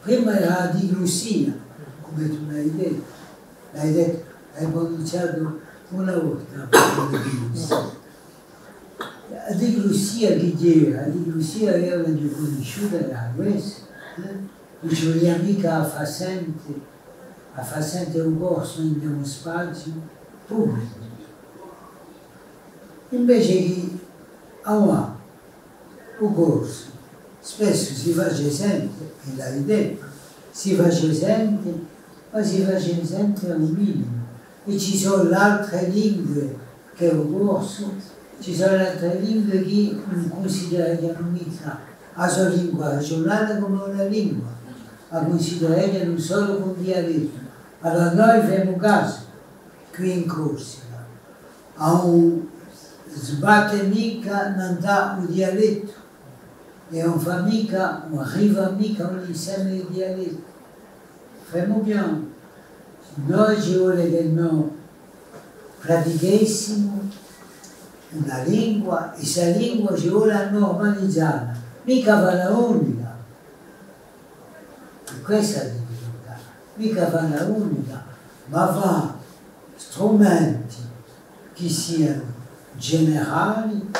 Prima era la diglossia, come tu l'hai detto. Hai pronunciato una volta la diglossia. La diglossia che era? La diglossia era già conosciuta da questo. Non ci vogliamo mica a far sentire un corso in uno spazio pubblico. Invece che un corso spesso si face sentire, e l'hai detto, si face sentire, ma si face sentire un minimo. E ci sono le altre lingue che è un corso, ci sono le altre lingue che non consideriamo mica la sua lingua regionale come una lingua, la consideriamo solo come dialetto. Allora noi facciamo caso, qui in Corsica, a un sbatte mica non dà un dialetto, e non fa mica, non arriva mica un insieme di dialetti. Facciamo piano. Noi ci vuole che noi pratichessimo una lingua, e questa lingua ci vuole normalizzare, mica fa la unica. E questa è la difficoltà, mica fa la unica, ma fa strumenti che siano generali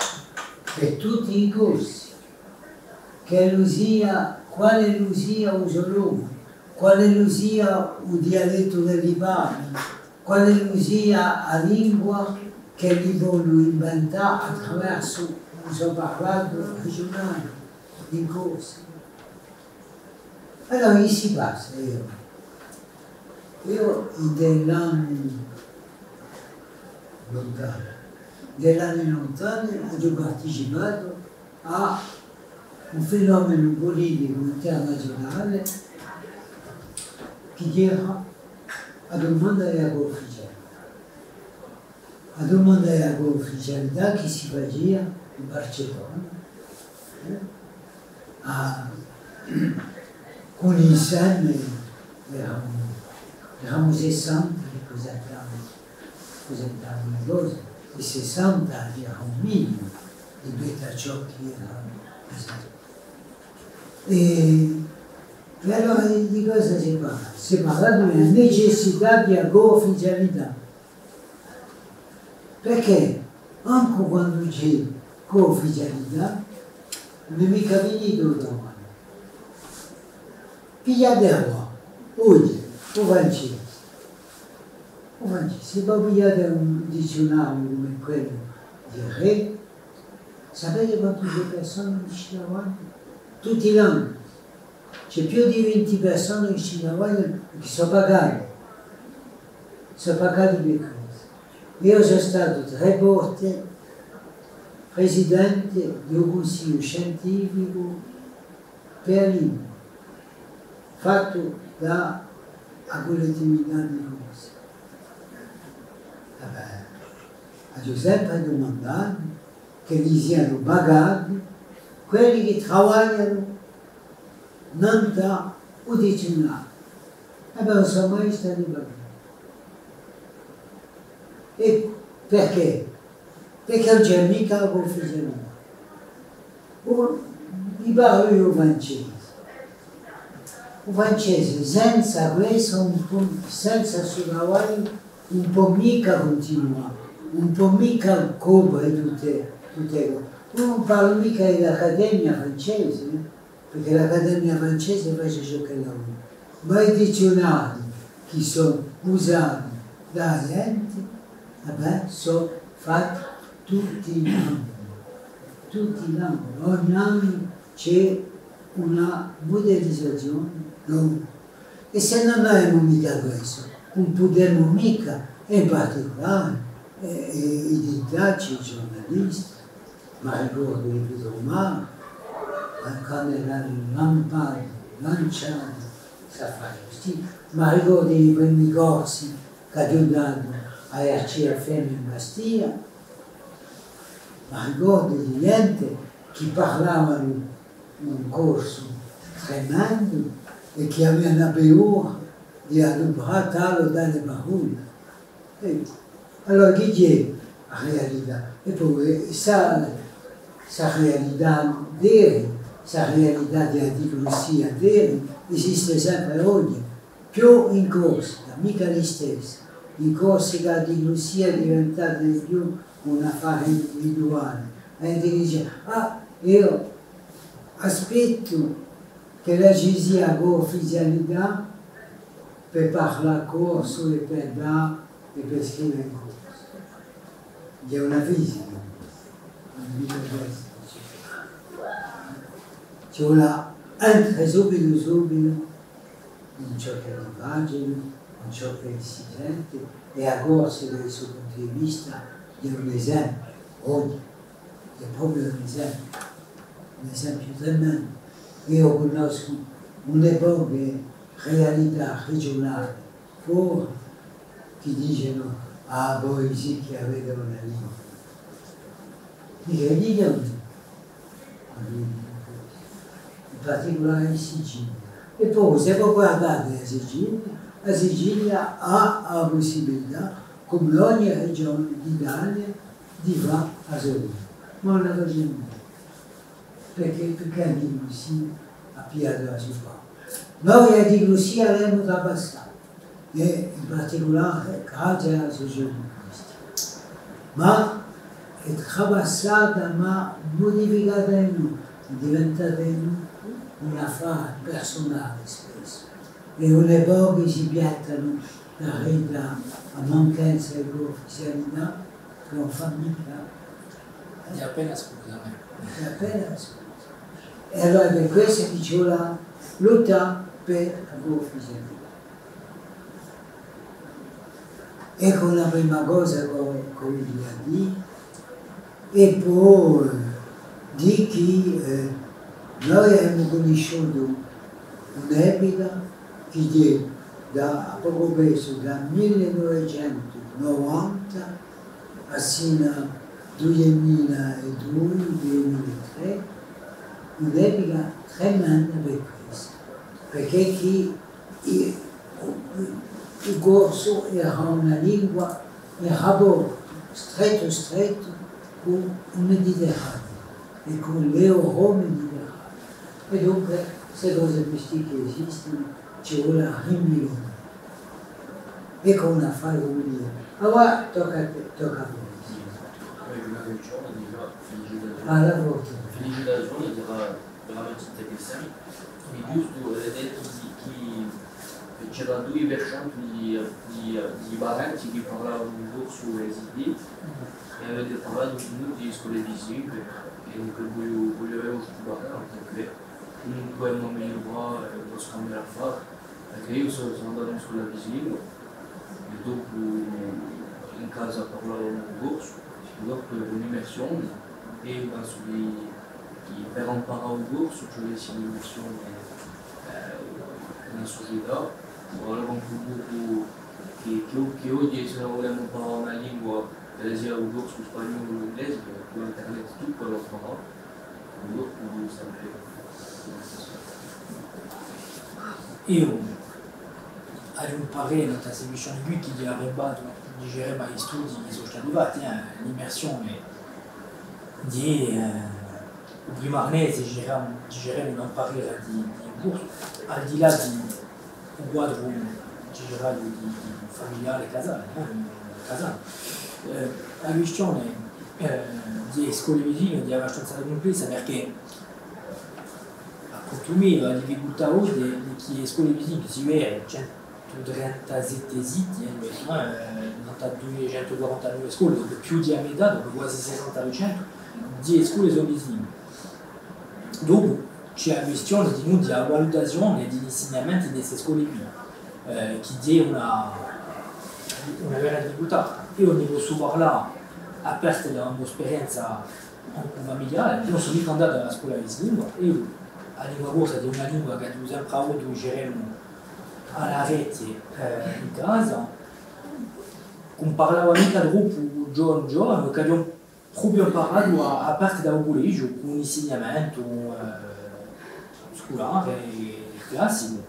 per tutti i corsi, che lo sia, quale lo sia un solo, quale lo sia un dialetto del Libano, quale lo sia la lingua che li vogliono inventare attraverso un sopravvallo regionale in corso. Allora che si passa io degli anni lontani ho partecipato a un fenomeno politico internazionale che era la domanda della ufficialità. La domanda della ufficialità che si faceva in Barcellona, con insieme eravamo 60 che presentavano le cose, e 60 era un minimo rispetto a ciò che era presente. E allora di cosa si parla? Si parla di una necessità di ufficialità. Perché anche quando c'è ufficialità non è mica finito il lavoro. Pigliate qua, oggi, o francese. Se poi pigliate un dizionario come quello di Re, sapete quante persone ci lavorano? Tutti gli anni. C'è più di 20 persone che ci lavorano che sono pagate. Sono pagate per questo. Io sono stato 3 volte presidente di un consiglio scientifico per lingua, fatto da collettività di Corsica. A Giuseppe ha domandato che gli siano pagati quelli che lavorano non da un dizionario. Non sono mai stati pagati. E perché? Perché non c'è mica la confusione. Mi parlo io francese. Un francese senza questo, senza suo lavoro, un po' mica continua, un po' mica copre tutte cose. Non parlo mica dell'Accademia francese, perché l'Accademia francese face ciò che lavora. Ma i dizionari che sono usati dagli enti, sono fatti tutti gli anni. Tutti gli anni. Ogni anno c'è una modernizzazione nuova. E se non abbiamo mica questo, non potremmo mica, e in particolare i didattici, i giornalisti, ma ricordo di Pietro Umano, quando erano lampati, lanciati, sa fare così, ma ricordo i primi corsi che aiutano a CFM in Bastia, ma ricordo di gente che parlavano un corso tremendo e che avevano paura di adoperare dalle parole. E allora che è la realtà? E poi sa realtà dele, sa realtà di anticrisia dele, esiste sempre oggi, più in corsa, mica gli stessi. In corsa che l'anticrisia è diventata di più un affare individuale. La gente dice, io aspetto che la Gesù abbia ufficialità per parlare corso e per dare e per scrivere in corso. C'è una fisica, c'è una entra subito in ciò che è immagino, in ciò che si sente e a corso dal suo punto di vista è un esempio, oggi è proprio un esempio tremendo. Io conosco un'epoca realtà regionale, fuori, che dicono, voi sì che avete una lingua. Dico, di dove? In particolare in Sicilia. E poi, se voi guardate la Sicilia ha la possibilità, come ogni regione d'Italia, di fare la sua lingua. Ma non la facciamo. Perché l'anticrisia ha pigliato la sua parte. Noi l'anticrisia l'abbiamo trapassata, e in particolare grazie alla sociolinguistica. Ma è trapassata, ma modificata in noi, è diventata in noi un affare personale spesso. E un'epoca si piattano la rete a mancanza di ufficialità, che non fa mica. È appena scusa. È appena scusa. E allora per questo che c'è la lotta per l'ufficialità. Ecco la prima cosa che vi ha detto, e poi di che noi abbiamo conosciuto un'epoca che è da poco peso, da 1990 a sino a 2002-2003, un'epoca tremenda per questo, perché chi il corso era una lingua, un rapporto stretto con il Mediterraneo e con l'Europa mediterranea. E dunque, queste cose queste che esistono, ci vuole rimilare. Ecco un affare come dire. Allora tocca a te, tocca a voi. Alla volta. Felicitazioni era veramente interessante. E giusto, detto che c'erano 2% di parenti che parlavano un corso esidi e avete parlato di scuole visive e dunque voglio studiare anche comunque non mi va lo scambio a fare perché io sono andato in scuola visiva e dopo in casa parlavo un corso e dopo un'immersione e penso che per imparare un corso c'è un'immersione nella società. Allora un pubblico che oggi se non vogliamo imparare una lingua, per esempio un corso spagnolo o inglese, con internet tutto lo farà, dopo sempre. Io avevo un parere in questa missione qui che gli avrebbe dicerebbe agli studi che sono stati fatti, l'immersione di prima arnese dicerebbe non parlare di corso, al di là di un quadro generale di familiare casale, la questione di scuole vicine è abbastanza complessa perché appunto la difficoltà oggi di chi scuole vicine si vede 137 siti, 249 scuole, dopo più di metà, dopo quasi 60% di scuole sono vicine. Dopo c'è la questione di la valutazione degli insegnamenti di queste scuole qui, che è una vera difficoltà. Io ne posso parlare a parte da un'esperienza familiare, io sono mica andato alla scuola di lingua, io la lingua corsa è una lingua che abbiamo sempre avuto alla rete in casa, non parlavo mica troppo giorno, che abbiamo proprio imparato a parte da un collegio con un insegnamento scolare classico,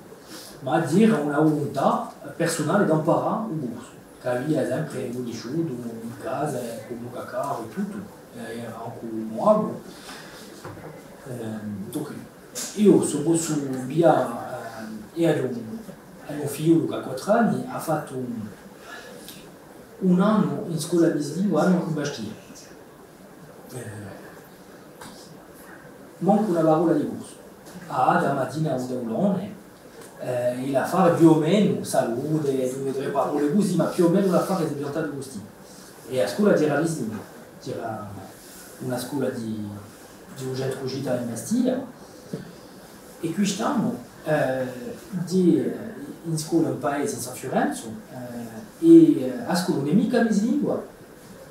ma a dire una volontà personale da imparare un corso, che aveva sempre conosciuto in casa, con un cacao e tutto, anche nuovo. Donc, io posso via mio figlio che ha 4 anni ha fatto un anno in scuola bilingue in Bastia. Manco una parola di corso. Da mattina o da ulone, e la fare più o meno, salute, 2 o 3 parole così, ma più o meno la fare è diventata così. E a scuola c'era bilingue, c'era una scuola di un centro gita in Bastia, e quest'anno in scuola in paese in San Fiorenzo, e a scuola non è mica bilingue,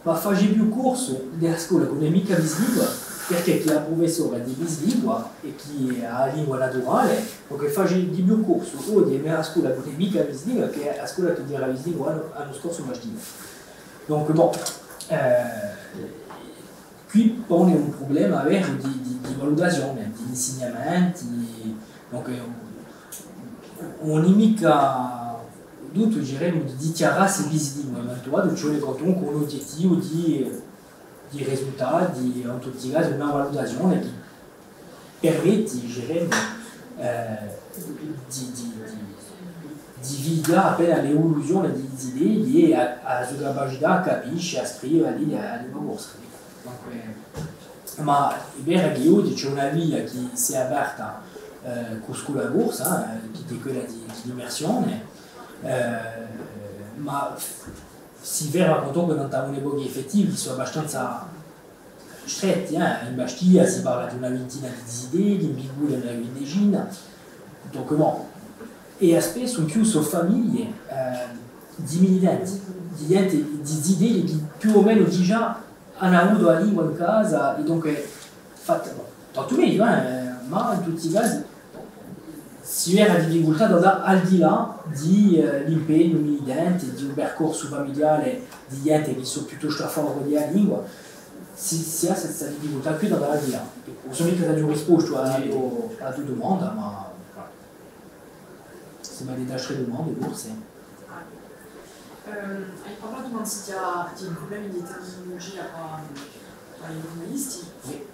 ma face più corso della scuola con è mica bilingue, perché chi è professore di bilingue e chi ha la lingua naturale, perché face di più corso o di a scuola con è mica bilingue che a scuola che era bilingue l'anno scorso Bastia. Donc bon, qui on a un problema avec di valutazione, di insegnamenti, donc on est mica tutto diremmo di dichiararsi bilingue, ma tu vois, cioè con un obiettivo di risultati, di in tutti i casi una valutazione che permette, diremmo, di vivere appena l'evoluzione delle idee liée alla sua capacità a capire, a scrivere, a lingua corsa. Ma è vero che oggi c'è una via che si è aperta con scuola corsa, che è quella di immersione, ma si vede appunto che non abbiamo un'epoca effettiva che sono abbastanza stretti. In Bastia si parla di una ventina di idee, in Bigula una quindicina, donc bon. E spesso in più sono famiglie di militanti, di idee che più o meno già hanno avuto la lingua in casa, e donc tanto meglio, ma in tutti i casi si vede la difficoltà al di là dell'impegno militante, di un percorso familiare di gente che sono piuttosto a favore della lingua, si ha questa difficoltà qui da al di là. Non so mica se ho risposto alla tua domanda, ma se mi hai detto altre domande, forse. Hai parlato anzi di problemi di terminologia ai giornalisti,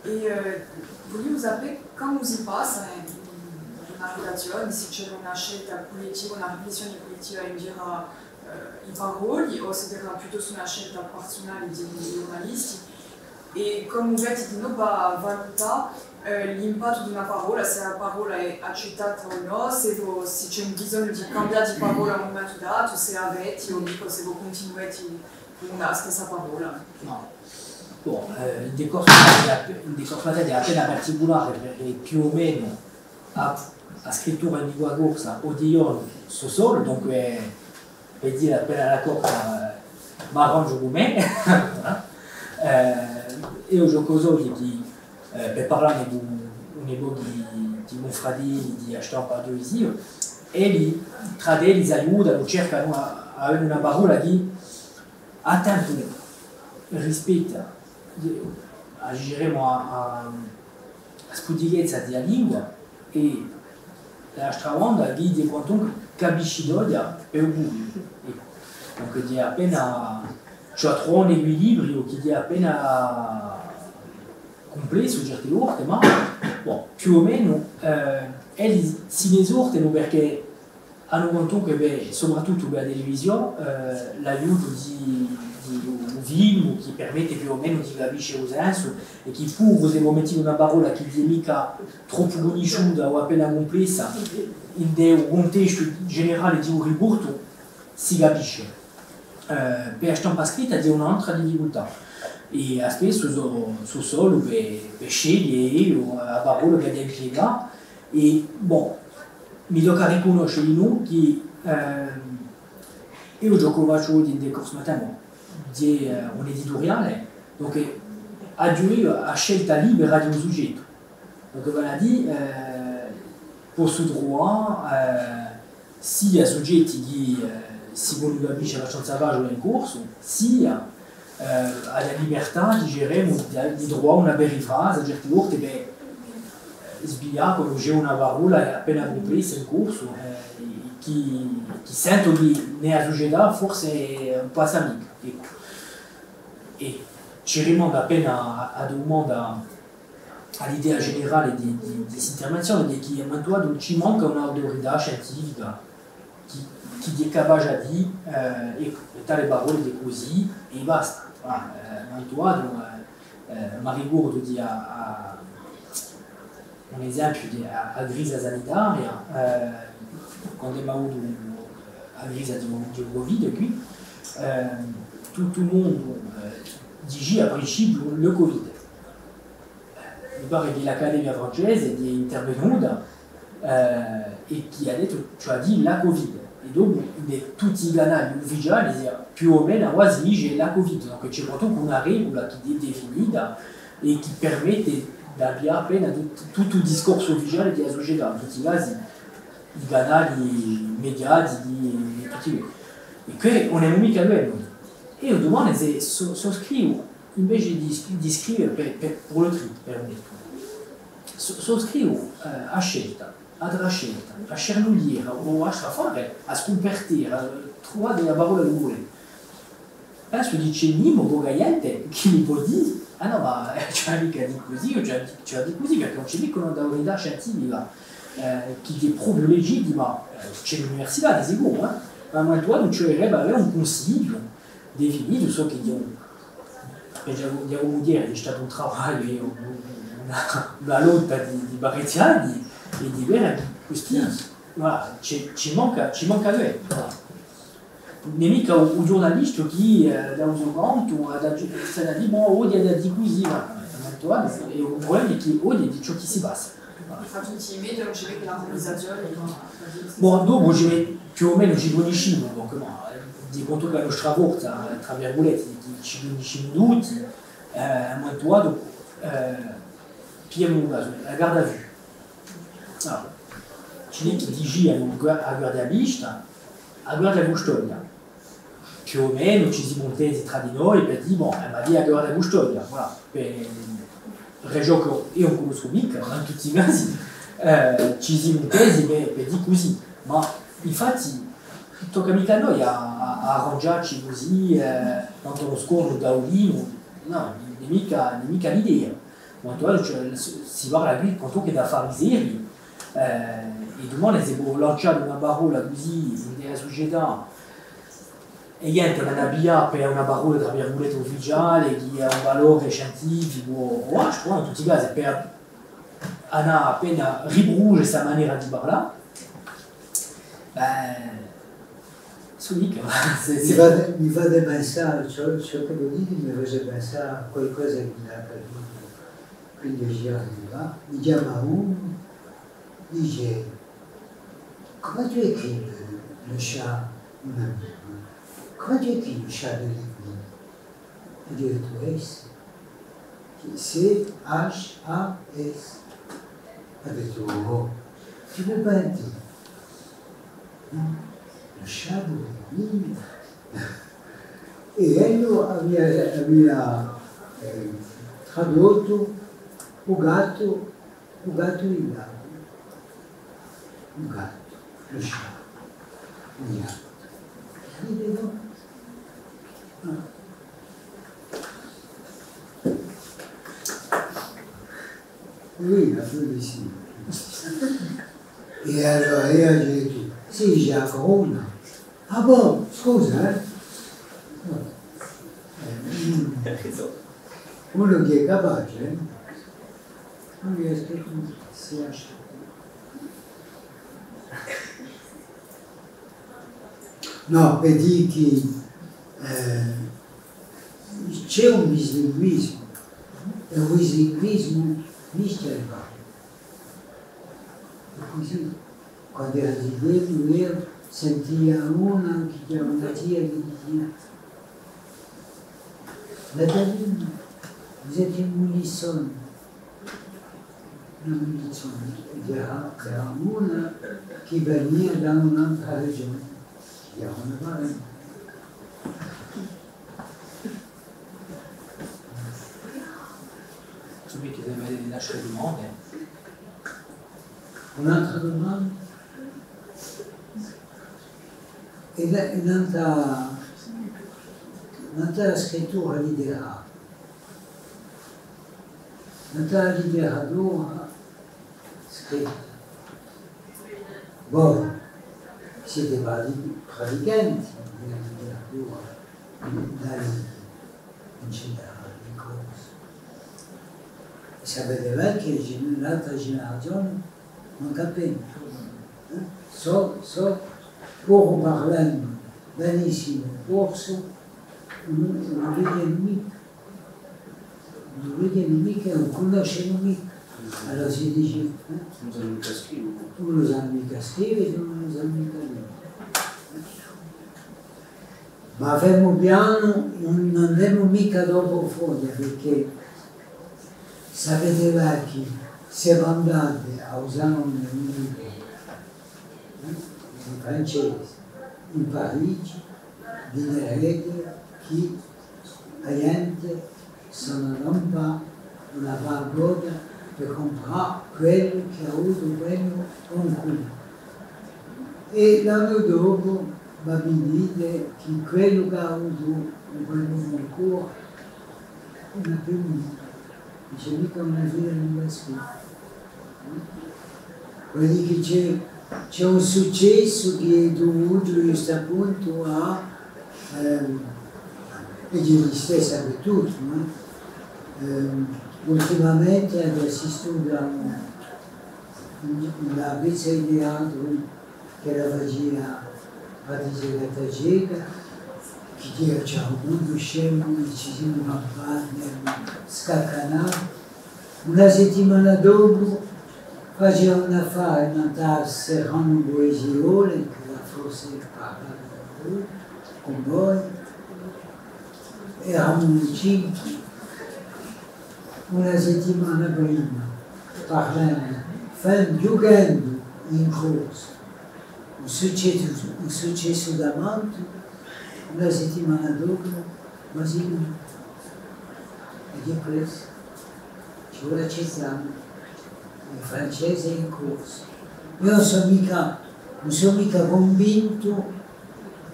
e volevo sapere come si passa in una redazione, se c'è una scelta politica, una riflessione politica in giro i paroli, o se era piuttosto una scelta personale dei giornalisti, e come avete di nuovo valutare l'impatto di una parola, se la parola è accettata o no, se c'è un bisogno di cambiare di parola a un momento dato, se avete o dico se voi continuate con la stessa parola. No. Bon, il discorso è appena particolare, perché più o meno a scrittura in lingua corsa oddio so solo, donc per dire appena la corsa mi arrangio con me. E ho giocato di per parlare di un'epoca di mio fratello di Ashton Ici, e li tradurre, li aiutano, cercano a avere una parola che a tempo rispetto a spudichezza della lingua, e l'altra onda che di quanto capisci d'odia per un pubblico. Donc di appena c'è un equilibrio che di appena complesso certe volte, ma bon, più o meno si ne esortano perché hanno conto che soprattutto per la televisione l'aiuto di un film che permette più o meno di capire il senso, e che pur se momenti una parola che è mica troppo conosciuta o appena complessa, in un contesto generale di un riporto si capisce. Per la stampa scritta è un'altra difficoltà, e spesso sono solo per scegliere la parola che devo spiegare, e bon, mi tocca riconoscere che io gioco faccio dei corsi matematici di un editoriale, donc a due a scelta libera di un soggetto, donc vale a dire posso trovare sia soggetti che si vogliono capisce abbastanza facile in corso, sia alla libertà di gérer i droits una berifra, c'est-à-dire che loro deve sbagliare quando c'è una parola appena compresa in corso, chi sento di nella società forse è un po' amica. E ci rimanda appena ad un mondo all'idea generale di intervenzione di chi è mantuato, ci manca un'autorità scientifica che è capace di tale parole di così e basta. Mantuato, mi ricordo di un esempio di grisa sanitaria, quando abbiamo avuto la crisi di Covid qui, tutto il mondo dice a principio il Covid. Mi pare che l'Accademia francese è intervenuta e che ha detto, cioè di la Covid. E dopo tutti i canali ufficiali più o meno quasi c'è la Covid, donc c'è proprio una regola che è definita e che permette di avere appena tutto il discorso ufficiale della società, in tutti i casi i canali mediatici di tutti. E che non è mica quello. E io domando se sottoscrivo, invece di scrivere per le tri, per me, sottoscrivo a scelta, a scelta, a scernugliere o a fare, a scopertire, a trovare delle parole che vuole. Penso di c'è Nimo Bogaiente che mi può dire, ah no, ma c'è mica di così, o c'è di così, perché non c'è mica un'autorità scientifica che è proprio legittima, c'è l'università di sicuro, ma tu non c'è un consiglio definito, so che devo dire che è stato un lavoro, una lotta di parecchi anni e di avere questi, voilà, ci manca quello. Nemica un giornalista che da un conto ha detto oggi ha detto così, e il problema è che oggi è di ciò che si passa. Infatti i media non ci vede l'organizzazione. Bon, dopo più o meno ci conosciamo, donc di conto che la nostra forza, tra virgolette, ci conosciamo tutti, ma dopo pigliamo la garde à vue. Allora, ci dice a guardia vista, a guardia custodia. Più o meno ci si montesi tra di noi per dire, bon, ma via a guardia custodia, voilà, per regione che io non conosco mica, in tutti i casi, ci si montesi per dire così, ma infatti tocca mica a noi a arrangiarci così, quando lo scorso da Udino, no, è mica l'idea. Quando si parla qui, quanto che da fare seri, e domani se può lanciare una parola così nella società, e niente, non abbia per una parola tra virgolette ufficiale, che ha un valore scientifico, o je crois, in tutti i casi, per andare appena ribrugge questa maniera di parlare, mi fate pensare, ciò che lo dite mi fece pensare a qualcosa che mi è accaduto 15 anni fa. Mi chiama uno, dice, come tu écris le chat un amico? Comment tu écris le chat de l'église? Il dit, tu S. C-H-A-S. Ha detto, oh, tu peux pas dire. Non, le chat de l'église. E io aveva tradotto o gatto in lago. Un gatto, lo chat, un gatto. Vedo? No. Lui ha detto di sì. E allora io gli ho detto, sì, c'è la corona. Ah boh, scusa, uno che è capace, non riesco a si lascia. No, per dire che c'è un bilinguismo, e un bilinguismo mistericoso. E così, quando era di vero, sentia una che chiama una tia che diceva, Madame, vous êtes une unissonne. Una unissonne. Era una che veniva da un'altra regione. celui qui devait lâcher du monde. Un'altra domanda? E un'altra scrittura letteraria. Un'altra letteratura scritta. Voi siete praticanti della letteratura, in generale, in corso. Sapete bene che l'altra generazione non capisce. Pur parlando benissimo il corso, non vedono mica, non conoscono mica. Allora si dice, non sanno mica scrivere. tu non sai mica scrivere, tu non sai mica leggere. Ma fermo piano, non andiamo mica dopo fuori, perché sapete che se andate a usare un libro in francese, in Parigi, vedrete che la gente se non va una pagoda per comprare quello che ha avuto quello con cui. E l'anno dopo vi dite che quello che ha avuto quello con cui non ha più niente. Dice mica una fine non va scritto. Vuol dire che c'è un successo che è dovuto giusto appunto a e gli stessa per tutti, no? Ultimamente adesso studiamo una pezza di teatro che la faceva Patrizia Cattagega, che c'è avuto scemo, ci siamo campati, scaccanati. Una settimana dopo faceva un affare, una tassa con poesiole, che la forse parlava con voi, eravamo cinque. Una settimana prima, parlando, giocando in corso, un successo davanti, una settimana dopo, ma sì, e che questo ci vuole accettare, il francese è in corso. Io non sono mica convinto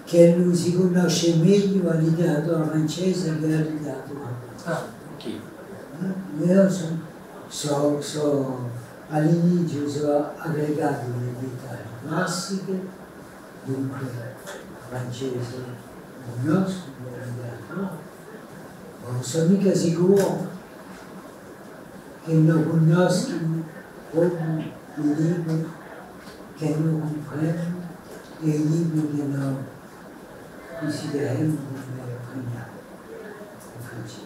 che lui si conosce meglio la letteratura francese che la letteratura. Io all'inizio sono aggregato alle lettere classiche, dunque francese conosco, non sono mica sicuro che non conoscono come i libri che non comprendono e i libri che non consideriamo come premiati in francese.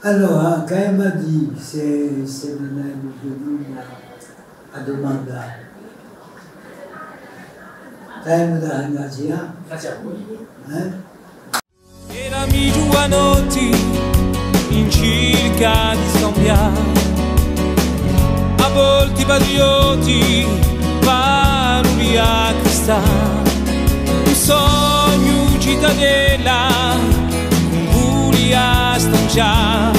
Allora, Kaima di se non hai più nulla a domandare. Kaima da ringraziare. Grazie a voi. Erami giovanotti in circa di scambiare, a volte patrioti, valori a cristallo, un sogno cittadella, un buli a stanciare.